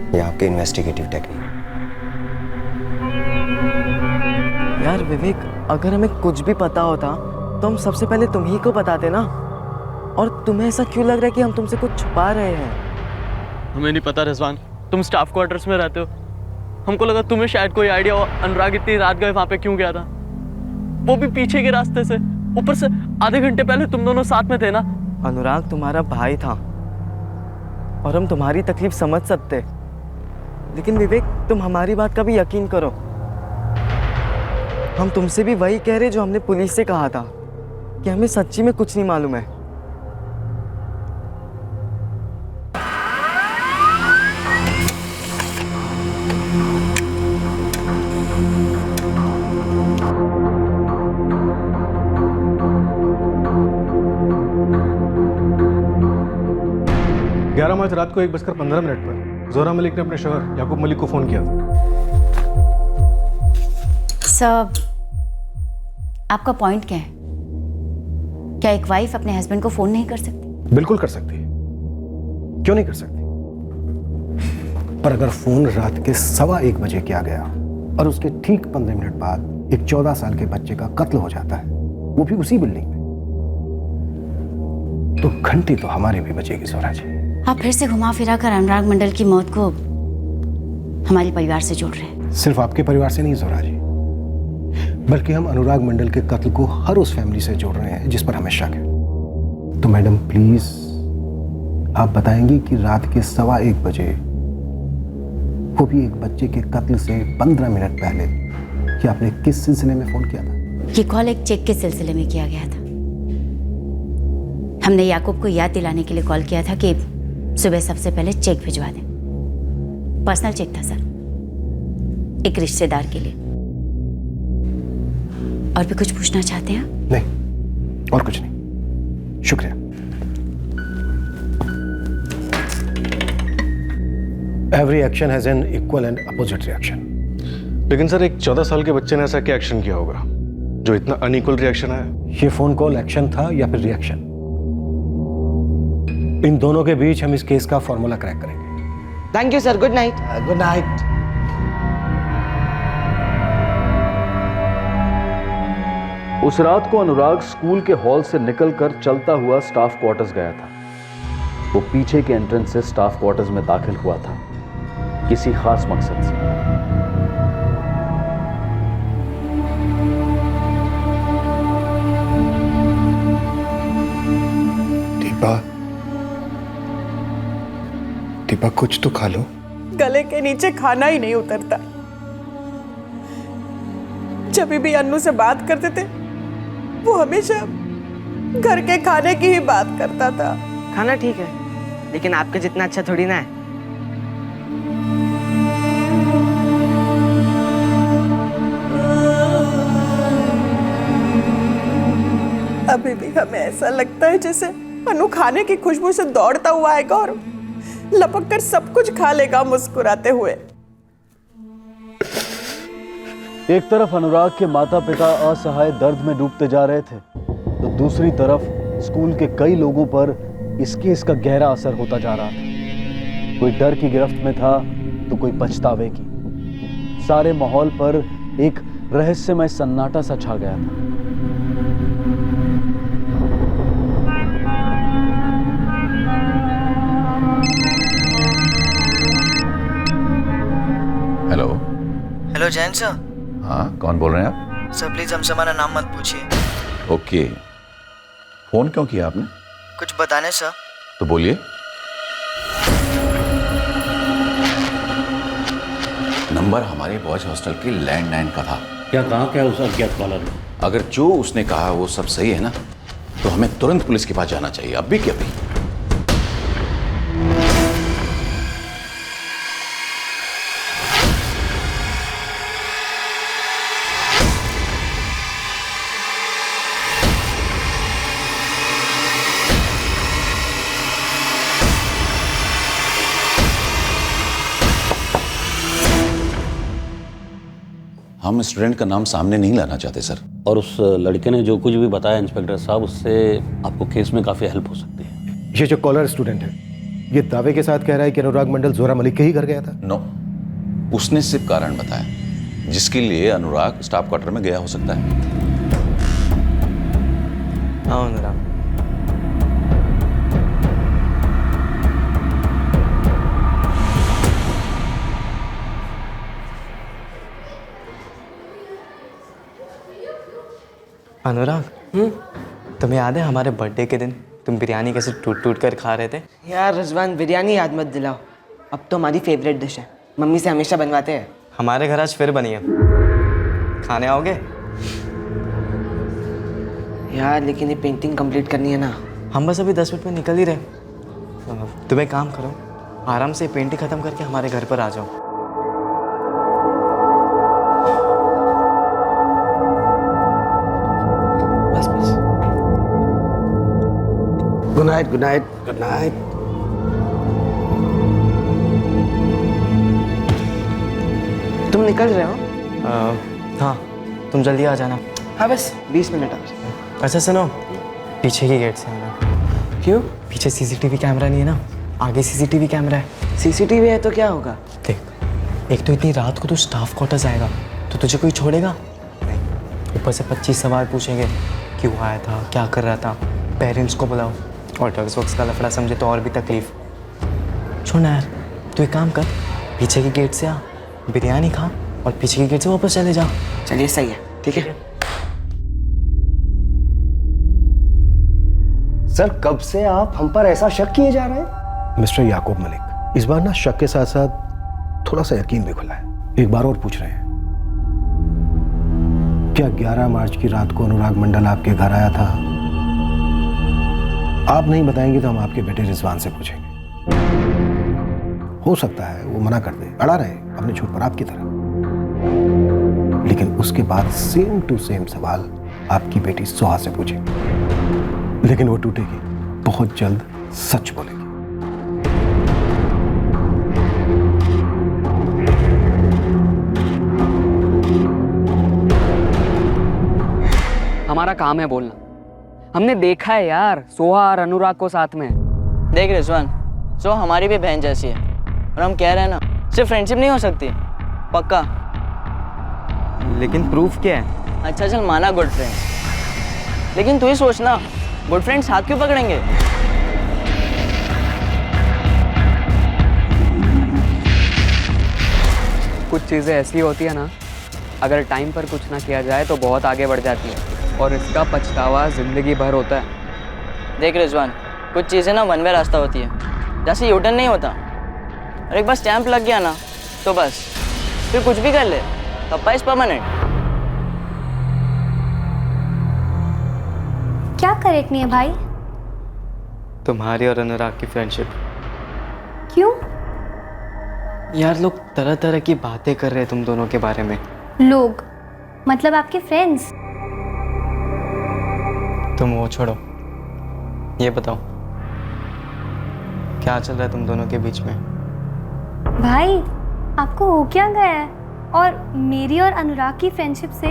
ये आपके इन्वेस्टिगेटिव टेक्निक। यार विवेक, अगर हमें कुछ भी पता होता तो हम सबसे पहले तुम ही को बताते ना। और तुम्हें ऐसा क्यों लग रहा है कि हम तुमसे कुछ छुपा रहे हैं? हमें नहीं पता रिजवान, तुम स्टाफ क्वार्टर्स में रहते हो, हमको लगा तुम्हें शायद कोई आइडिया हो अनुराग इतनी रात गए वहां पे क्यों गया था, वो भी पीछे के रास्ते से। ऊपर से आधे घंटे पहले तुम दोनों साथ में थे ना। अनुराग तुम्हारा भाई था और हम तुम्हारी तकलीफ समझ सकते, लेकिन विवेक तुम हमारी बात का भी यकीन करो। हम तुमसे भी वही कह रहे जो हमने पुलिस से कहा था, कि हमें सच्ची में कुछ नहीं मालूम है। मार्च रात को 1:15 पर जोहरा मलिक ने अपने शोहर याकूब मलिक को फोन किया था। सब आपका पॉइंट क्या है? क्या एक वाइफ अपने हस्बैंड को फोन नहीं कर सकती? बिल्कुल कर सकती है, क्यों नहीं कर सकती? पर अगर फोन रात के 1:15 बजे किया गया और उसके ठीक 15 मिनट बाद एक 14 साल के बच्चे का कत्ल हो जाता है, वो भी उसी बिल्डिंग में, तो घंटी तो हमारी भी बचेगी जोहरा जी। आप फिर से घुमा फिरा कर अनुराग मंडल की मौत को हमारे परिवार से जोड़ रहे हैं। सिर्फ आपके परिवार से नहीं जोहरा जी, बल्कि हम अनुराग मंडल के कत्ल को हर उस फैमिली से जोड़ रहे हैं जिस पर हमें शक है। तो मैडम प्लीज आप बताएंगी कि रात के 1:15 बजे, वो भी एक बच्चे के कत्ल से 15 मिनट पहले, कि आपने किस सिलसिले में फोन किया था? ये कॉल एक चेक के सिलसिले में किया गया था। हमने याकूब को याद दिलाने के लिए कॉल किया था कि सुबह सबसे पहले चेक भिजवा दें। पर्सनल चेक था सर, एक रिश्तेदार के लिए। और भी कुछ पूछना चाहते हैं? नहीं, और कुछ नहीं, शुक्रिया। Every action has an equal and opposite reaction. लेकिन सर एक 14 साल के बच्चे ने ऐसा क्या एक्शन किया होगा जो इतना अनइक्वल रिएक्शन आया? ये फोन कॉल एक्शन था या फिर रिएक्शन? इन दोनों के बीच हम इस केस का फॉर्मूला क्रैक करेंगे। Thank you sir, good night. Good night. उस रात को अनुराग स्कूल के हॉल से निकलकर चलता हुआ स्टाफ क्वार्टर्स गया था। वो पीछे के एंट्रेंस से स्टाफ क्वार्टर्स में दाखिल हुआ था, किसी खास मकसद से। दीपा, दीपक कुछ तो खा लो। गले के नीचे खाना ही नहीं उतरता। जब भी अन्नू से बात करते थे वो हमेशा घर के खाने की ही बात करता था। खाना ठीक है, लेकिन आपके जितना अच्छा थोड़ी ना है। अभी भी हमें ऐसा लगता है जैसे अनु खाने की खुशबू से दौड़ता हुआ आएगा और लपक कर सब कुछ खा लेगा मुस्कुराते हुए। एक तरफ अनुराग के माता पिता असहाय दर्द में डूबते जा रहे थे, तो दूसरी तरफ स्कूल के कई लोगों पर इस केस का गहरा असर होता जा रहा था। कोई डर की गिरफ्त में था तो कोई पछतावे की। सारे माहौल पर एक रहस्यमय सन्नाटा सा छा गया था। हेलो। Hello Jain sir. हाँ, कौन बोल रहे हैं आप? सर प्लीज हमसे हमारा नाम मत पूछिए। ओके, फोन क्यों किया आपने? कुछ बताने सर। तो बोलिए। नंबर हमारे बॉयज हॉस्टल के लैंडलाइन का था। क्या कहा क्या उस अज्ञात कॉलर ने? अगर जो उसने कहा वो सब सही है ना, तो हमें तुरंत पुलिस के पास जाना चाहिए, अभी के अभी। हम स्टूडेंट का नाम सामने नहीं लाना चाहते सर। और उस लड़के ने जो कुछ भी बताया इंस्पेक्टर साहब, उससे आपको केस में काफ़ी हेल्प हो सकती है। ये जो कॉलर स्टूडेंट है, ये दावे के साथ कह रहा है कि अनुराग मंडल जोरा मलिक के ही घर गया था। नो, उसने सिर्फ कारण बताया जिसके लिए अनुराग स्टाफ क्वार्टर में गया हो सकता है। हाँ अनुराग। अनुराग, तुम्हें याद है हमारे बर्थडे के दिन तुम बिरयानी कैसे टूट टूट कर खा रहे थे? यार रिजवान, बिरयानी याद मत दिलाओ। अब तो हमारी फेवरेट डिश है, मम्मी से हमेशा बनवाते हैं। हमारे घर आज फिर बनी है, खाने आओगे? यार लेकिन ये पेंटिंग कंप्लीट करनी है ना। हम बस अभी 10 मिनट में निकल ही रहे। तुम एक काम करो, आराम से पेंटिंग खत्म करके हमारे घर पर आ जाओ। Good night, good night, good night. तुम निकल रहे हो? हाँ, तुम जल्दी आ जाना। हाँ बस 20 मिनट और। अच्छा सुनो, पीछे के गेट से आना। क्यों? पीछे सीसीटीवी कैमरा नहीं है ना, आगे सीसीटीवी कैमरा है। सीसीटीवी है तो क्या होगा? देख, एक तो इतनी रात को तू स्टाफ क्वार्टर्स आएगा तो तुझे कोई छोड़ेगा नहीं। ऊपर से 25 सवाल पूछेंगे, क्यों आया था, क्या कर रहा था, पेरेंट्स को बुलाओ, और ड्रग्स वक्स का लफड़ा समझे तो और भी तकलीफ। छोड़ ना यार, तू एक काम कर, पीछे के गेट से आ, बिरयानी खा और पीछे के गेट से वापस चले जा। चलिए सही है, ठीक है। सर कब से आप हम पर ऐसा शक किए जा रहे हैं? मिस्टर याकूब मलिक, इस बार ना शक के साथ साथ थोड़ा सा यकीन भी खुला है। एक बार और पूछ रहे हैं, क्या 11 मार्च की रात को अनुराग मंडल आपके घर आया था? आप नहीं बताएंगे तो हम आपके बेटे रिजवान से पूछेंगे। हो सकता है वो मना कर दे, अड़ा रहे अपने छूट पर आपकी तरह, लेकिन उसके बाद सेम टू सेम सवाल आपकी बेटी सुहा से पूछेंगे, लेकिन वो टूटेगी, बहुत जल्द सच बोलेगी। हमारा काम है बोलना। हमने देखा है यार सोहा और अनुराग को साथ में। देख रिजवान, सो हमारी भी बहन जैसी है, और हम कह रहे हैं ना, सिर्फ फ्रेंडशिप नहीं हो सकती, पक्का। लेकिन प्रूफ क्या है? अच्छा चल माना गुड फ्रेंड्स, लेकिन तू ही सोचना, गुड फ्रेंड्स हाथ क्यों पकड़ेंगे? कुछ चीज़ें ऐसी होती है ना, अगर टाइम पर कुछ ना किया जाए तो बहुत आगे बढ़ जाती है, और इसका पछतावा जिंदगी भर होता है। देख रिजवान, कुछ चीज़ें ना वन वे रास्ता होती है, जैसे यूटर्न नहीं होता, और एक बार स्टैंप लग गया ना तो बस फिर कुछ भी कर ले, पप्पा इज परमानेंट। क्या करेक्ट नहीं है भाई? तुम्हारी और अनुराग की फ्रेंडशिप। क्यों? यार लोग तरह तरह की बातें कर रहे हैं तुम दोनों के बारे में। लोग मतलब आपके फ्रेंड्स? तुम वो छोड़ो, ये बताओ क्या चल रहा है तुम दोनों के बीच में? भाई आपको हो क्या गया है? और मेरी और अनुराग की फ्रेंडशिप से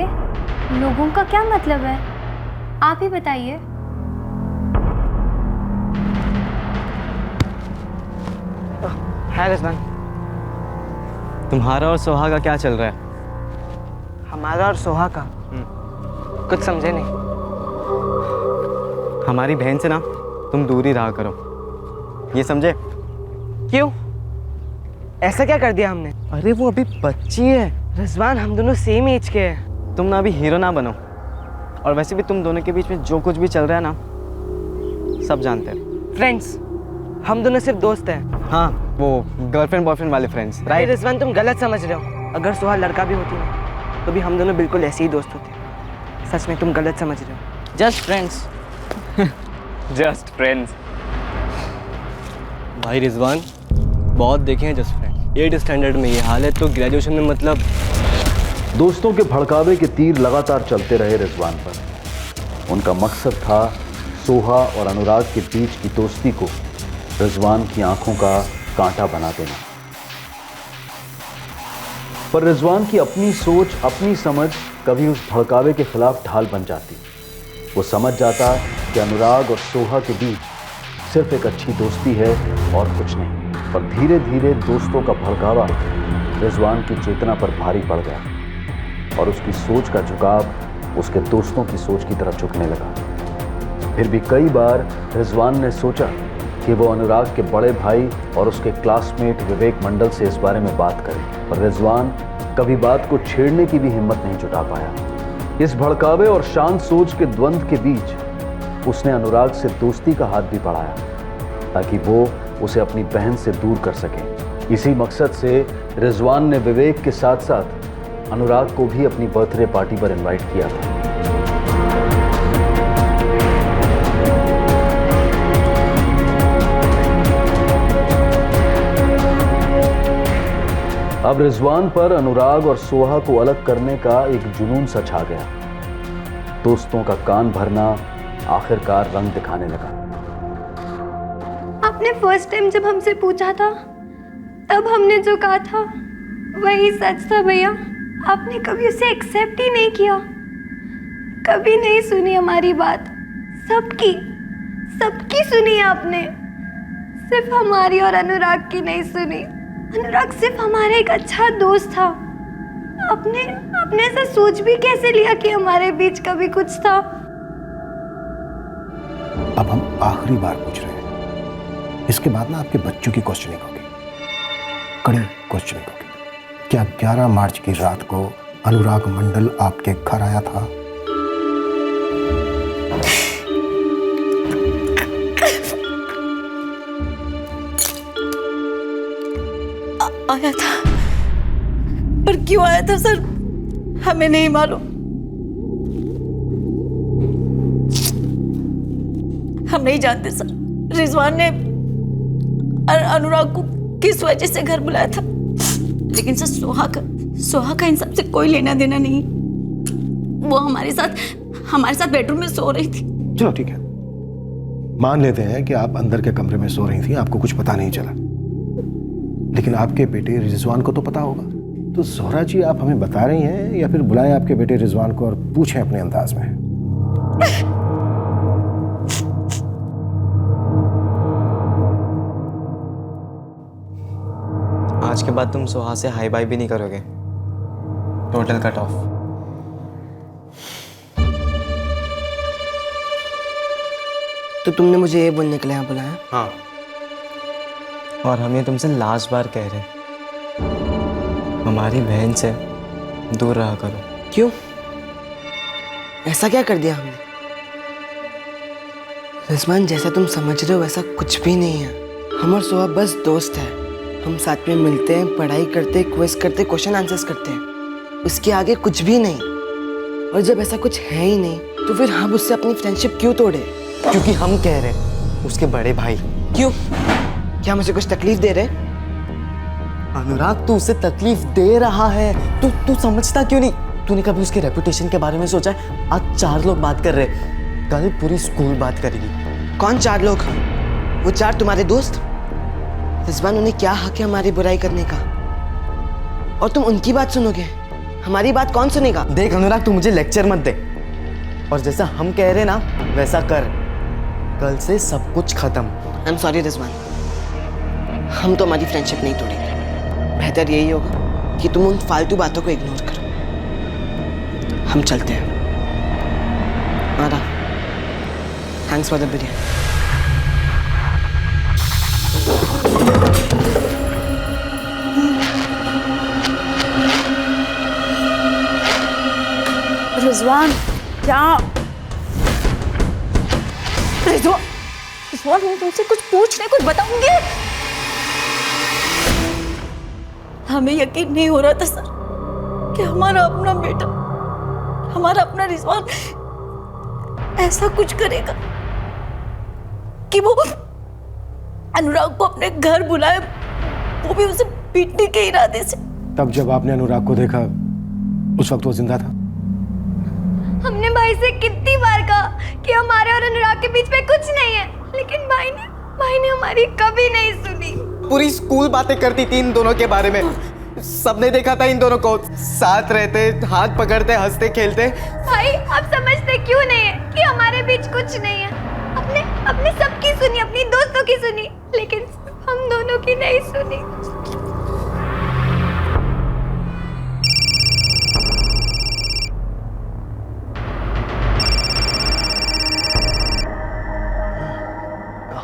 लोगों का क्या मतलब है? आप ही बताइए। हाय रिजवान, तुम्हारा और सोहा का क्या चल रहा है? हमारा और सोहा का कुछ समझे नहीं। हमारी बहन से ना तुम दूर ही रहा करो, ये समझे? क्यों? ऐसा क्या कर दिया हमने? अरे वो अभी बच्ची है रिजवान, हम दोनों सेम एज के हैं। तुम ना अभी हीरो ना बनो। और वैसे भी तुम दोनों के बीच में जो कुछ भी चल रहा है ना सब जानते हैं। फ्रेंड्स, हम दोनों सिर्फ दोस्त हैं। हाँ, वो गर्लफ्रेंड बॉयफ्रेंड वाले फ्रेंड्स, राइट? रिजवान तुम गलत समझ रहे हो। अगर सोहा लड़का भी होती ना तो भी हम दोनों बिल्कुल ऐसे ही दोस्त होते। सच में तुम गलत समझ रहे हो। Just friends. Just friends. भाई रिजवान, बहुत देखे हैं जस्ट फ्रेंड्स। 8th स्टैंडर्ड में ये हाल है तो ग्रेजुएशन में मतलब। दोस्तों के भड़कावे के तीर लगातार चलते रहे रिजवान पर। उनका मकसद था सोहा और अनुराग के बीच की दोस्ती को रिजवान की आंखों का कांटा बना देना। पर रिजवान की अपनी सोच, अपनी समझ कभी उस भड़कावे के खिलाफ ढाल बन जाती। वो समझ जाता कि अनुराग और सोहा के बीच सिर्फ एक अच्छी दोस्ती है और कुछ नहीं। पर धीरे धीरे दोस्तों का भड़कावा रिजवान की चेतना पर भारी पड़ गया और उसकी सोच का झुकाव उसके दोस्तों की सोच की तरफ झुकने लगा। फिर भी कई बार रिजवान ने सोचा कि वो अनुराग के बड़े भाई और उसके क्लासमेट विवेक मंडल से इस बारे में बात करे, पर रिजवान कभी बात को छेड़ने की भी हिम्मत नहीं जुटा पाया। इस भड़कावे और शांत सोच के द्वंद्व के बीच उसने अनुराग से दोस्ती का हाथ भी बढ़ाया ताकि वो उसे अपनी बहन से दूर कर सके। इसी मकसद से रिजवान ने विवेक के साथ साथ अनुराग को भी अपनी बर्थडे पार्टी पर इनवाइट किया था। अब रिजवान पर अनुराग और सोहा को अलग करने का एक जुनून सा छा गया। दोस्तों का कान भरना आखिरकार रंग दिखाने लगा। आपने फर्स्ट टाइम जब हमसे पूछा था तब हमने जो कहा था वही सच था भैया। आपने कभी उसे एक्सेप्ट ही नहीं किया, कभी नहीं सुनी हमारी बात। सबकी सुनी आपने, सिर्फ हमारी और अनुराग की नहीं सुनी। अनुराग सिर्फ हमारा एक अच्छा दोस्त था। आपने ऐसा सोच भी कैसे लिया कि हमारे बीच कभी कुछ था? अब हम आखिरी बार पूछ रहे हैं, इसके बाद ना आपके बच्चों की क्वेश्चनिंग होगी, कड़ी क्वेश्चनिंग होगी। क्या 11 मार्च की रात को अनुराग मंडल आपके घर आया था? आया था, पर क्यों आया था सर हमें नहीं मालूम। हम नहीं जानते सर, रिजवान ने अनुराग को किस वजह से घर बुलाया था, लेकिन सर सोहा का इन सब से कोई लेना देना नहीं। वो हमारे साथ बेडरूम में सो रही थी। चलो ठीक है, मान लेते हैं कि आप अंदर के कमरे में सो रही थी, आपको कुछ पता नहीं चला, लेकिन आपके बेटे रिजवान को तो पता होगा। तो जोहरा जी, आप हमें बता रही हैं या फिर बुलाएं आपके बेटे रिजवान को और पूछें अपने अंदाज में? आज के बाद तुम सोहा से हाई बाय भी नहीं करोगे, टोटल कट ऑफ। तो तुमने मुझे ये बोलने के लिए यहाँ बुलाया? हाँ, और हम ये तुमसे लास्ट बार कह रहे हैं, हमारी बहन से दूर रहा करो। क्यों? ऐसा क्या कर दिया हमने? रिजवान, जैसा तुम समझ रहे हो वैसा कुछ भी नहीं है। हम और सोहा बस दोस्त है। हम साथ में मिलते हैं, पढ़ाई करते, क्विज करते, क्वेश्चन आंसर्स करते हैं, उसके आगे कुछ भी नहीं। और जब ऐसा कुछ है ही नहीं तो फिर हम उससे अपनी फ्रेंडशिप क्यों तोड़े? क्योंकि हम कह रहे हैं उसके बड़े भाई। क्यों? क्या मुझे कुछ तकलीफ दे रहे? अनुराग तू उसे तकलीफ दे रहा है, तू समझता क्यों नहीं? तूने कभी उसके रेपुटेशन के बारे में सोचा है? आज 4 लोग बात कर रहे, कल पूरी स्कूल बात करेगी। कौन 4 लोग? वो 4 तुम्हारे दोस्त? रिजवान, उन्हें क्या हक है हमारी बुराई करने का? और तुम उनकी बात सुनोगे, हमारी बात कौन सुनेगा? देख अनुराग, तू मुझे लेक्चर मत दे, और जैसा हम कह रहे ना वैसा कर। कल से सब कुछ खत्म। आई एम सॉरी रिजवान, हम तो हमारी फ्रेंडशिप नहीं तोड़ेंगे। बेहतर यही होगा कि तुम उन फालतू बातों को इग्नोर करो। हम चलते हैं। Ara, thanks for the biryani. Rizwan, क्या? रिजवान, मैं तुमसे कुछ पूछ रही, कुछ बताऊंगी? हमें यकीन नहीं हो रहा था सर कि हमारा अपना बेटा, हमारा अपना रिजवान ऐसा कुछ करेगा कि वो अनुराग को अपने घर बुलाए, वो भी उसे पीटने के इरादे से। तब जब आपने अनुराग को देखा उस वक्त वो जिंदा था? हमने भाई से कितनी बार कहा कि हमारे और अनुराग के बीच में कुछ नहीं है, लेकिन भाई ने हमारी कभी नहीं सुनी। पूरी स्कूल बातें करती थी इन दोनों के बारे में। सबने देखा था इन दोनों को साथ रहते, हाथ पकड़ते, हंसते खेलते। भाई, आप समझते क्यों नहीं है कि हमारे बीच कुछ नहीं है? अपने सबकी सुनी, अपनी दोस्तों की सुनी, लेकिन हम दोनों की नहीं सुनी।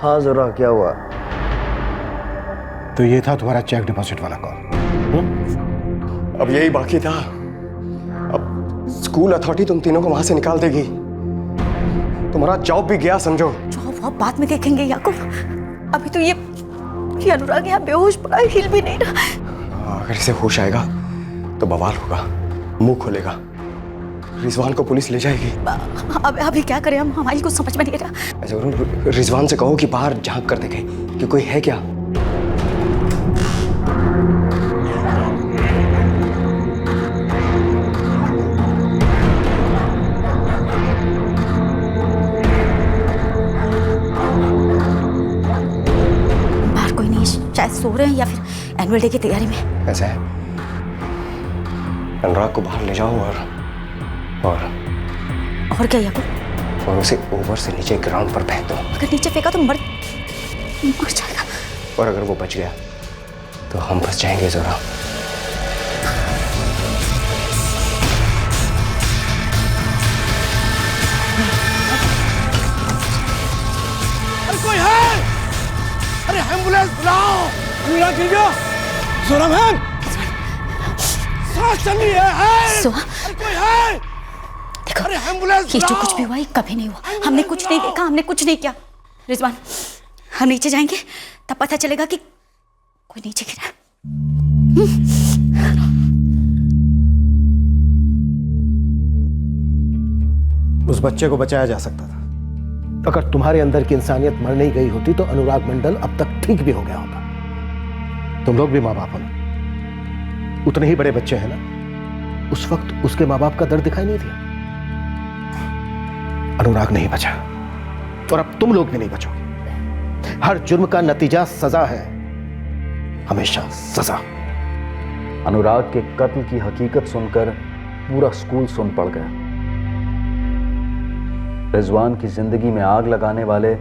हाँ जरा, क्या हुआ? तो ये था तुम्हारा चेक डिपॉजिट वाला कॉल? अब यही बाकी था। अब स्कूल अथॉरिटी तुम तीनों को वहां से निकाल देगी। तुम्हारा जॉब भी गया समझो। जॉब बाद में देखेंगे याकूब। अभी तो ये अनुराग यहाँ बेहोश पड़ा है, हिल भी नहीं रहा। अगर इसे होश आएगा तो बवाल होगा, मुंह खोलेगा, रिजवान को पुलिस ले जाएगी। अभी क्या करें हम? हमारी कुछ समझ में नहीं रहा। ऐसा करो, रिजवान से कहो कि बाहर झांक कर देखे कि कोई है क्या। बाहर कोई नहीं, शायद सो रहे हैं या फिर एनुअल डे की तैयारी में। ऐसा है, अनुराग को बाहर ले जाओ और क्या याकूब? और उसे ऊपर से नीचे ग्राउंड पर फेंक दो। अगर नीचे फेंका तो मर जाएगा। और अगर वो बच गया तो हम फंस जाएंगे जरा। अरे कोई है? अरे एम्बुलेंस बुलाओ। अनुराग गिर गया। जोरा मैम, सांस चल रही है। अरे कोई है? देखो, ये जो कुछ भी हुआ ये कभी नहीं हुआ। हमने कुछ नहीं देखा, हमने कुछ नहीं किया। रिजवान, हम नीचे जाएंगे तब पता चलेगा कि कोई नीचे गिरा। उस बच्चे को बचाया जा सकता था। अगर तुम्हारे अंदर की इंसानियत मर नहीं गई होती तो अनुराग मंडल अब तक ठीक भी हो गया होता। तुम लोग भी माँ बाप हो ना, उतने ही बड़े बच्चे हैं ना। उस वक्त उसके माँ बाप का दर्द दिखाई नहीं दिया। अनुराग नहीं बचा और अब तुम लोग भी नहीं बचोगे। हर जुर्म का नतीजा सजा है, हमेशा सजा। अनुराग के कत्ल की हकीकत सुनकर पूरा स्कूल सुन पड़ गया। रिजवान की जिंदगी में आग लगाने वाले,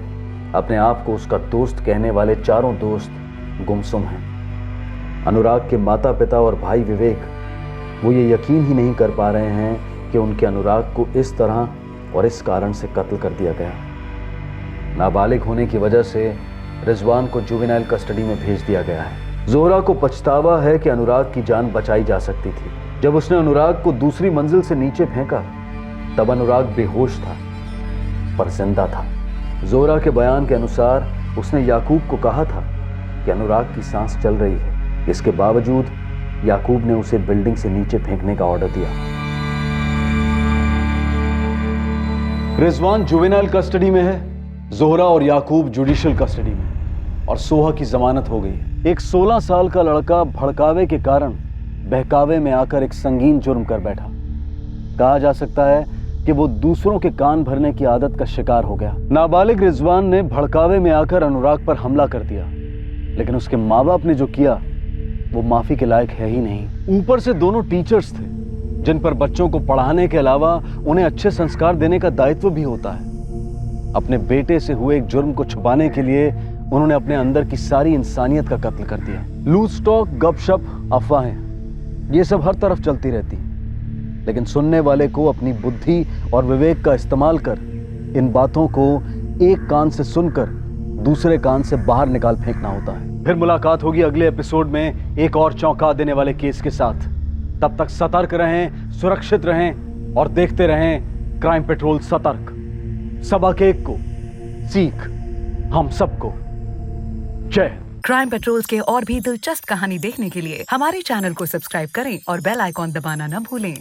अपने आप को उसका दोस्त कहने वाले चारों दोस्त गुमसुम हैं। अनुराग के माता पिता और भाई विवेक, वो ये यकीन ही नहीं कर पा रहे हैं कि उनके अनुराग को इस तरह और इस कारण से कत्ल कर दिया गया। नाबालिग होने की वजह से रिजवान को जुवेनाइल कस्टडी में भेज दिया गया है। जोहरा को पछतावा है कि अनुराग की जान बचाई जा सकती थी। जब उसने अनुराग को दूसरी मंजिल से नीचे फेंका तब अनुराग बेहोश था पर जिंदा था। जोहरा के बयान के अनुसार उसने याकूब को कहा था कि अनुराग की सांस चल रही है। इसके बावजूद याकूब ने उसे बिल्डिंग से नीचे फेंकने का ऑर्डर दिया। रिजवान जुवेनाइल कस्टडी में है, जोहरा और याकूब जुडिशियल कस्टडी में, और सोहा की जमानत हो गई। एक 16 साल का लड़का भड़कावे के कारण बहकावे में आकर एक संगीन जुर्म कर बैठा। कहा जा सकता है कि वो दूसरों के कान भरने की आदत का शिकार हो गया। नाबालिग रिजवान ने भड़कावे में आकर अनुराग पर हमला कर दिया, लेकिन उसके माँ बाप ने जो किया वो माफी के लायक है ही नहीं। ऊपर से दोनों टीचर्स थे जिन पर बच्चों को पढ़ाने के अलावा उन्हें अच्छे संस्कार देने का दायित्व भी होता है। अपने बेटे से हुए एक जुर्म को छुपाने के लिए उन्होंने अपने अंदर की सारी इंसानियत का कत्ल कर दिया। लूज टॉक, गपशप, अफवाहें, ये सब हर तरफ चलती रहती, लेकिन सुनने वाले को अपनी बुद्धि और विवेक का इस्तेमाल कर इन बातों को एक कान से सुनकर दूसरे कान से बाहर निकाल फेंकना होता है। फिर मुलाकात होगी अगले एपिसोड में एक और चौंका देने वाले केस के साथ। तब तक सतर्क रहें, सुरक्षित रहें और देखते रहें क्राइम पेट्रोल सतर्क। सबक एक को, सीख हम सबको। जय। क्राइम पेट्रोल्स के और भी दिलचस्प कहानी देखने के लिए हमारे चैनल को सब्सक्राइब करें और बेल आइकॉन दबाना न भूलें।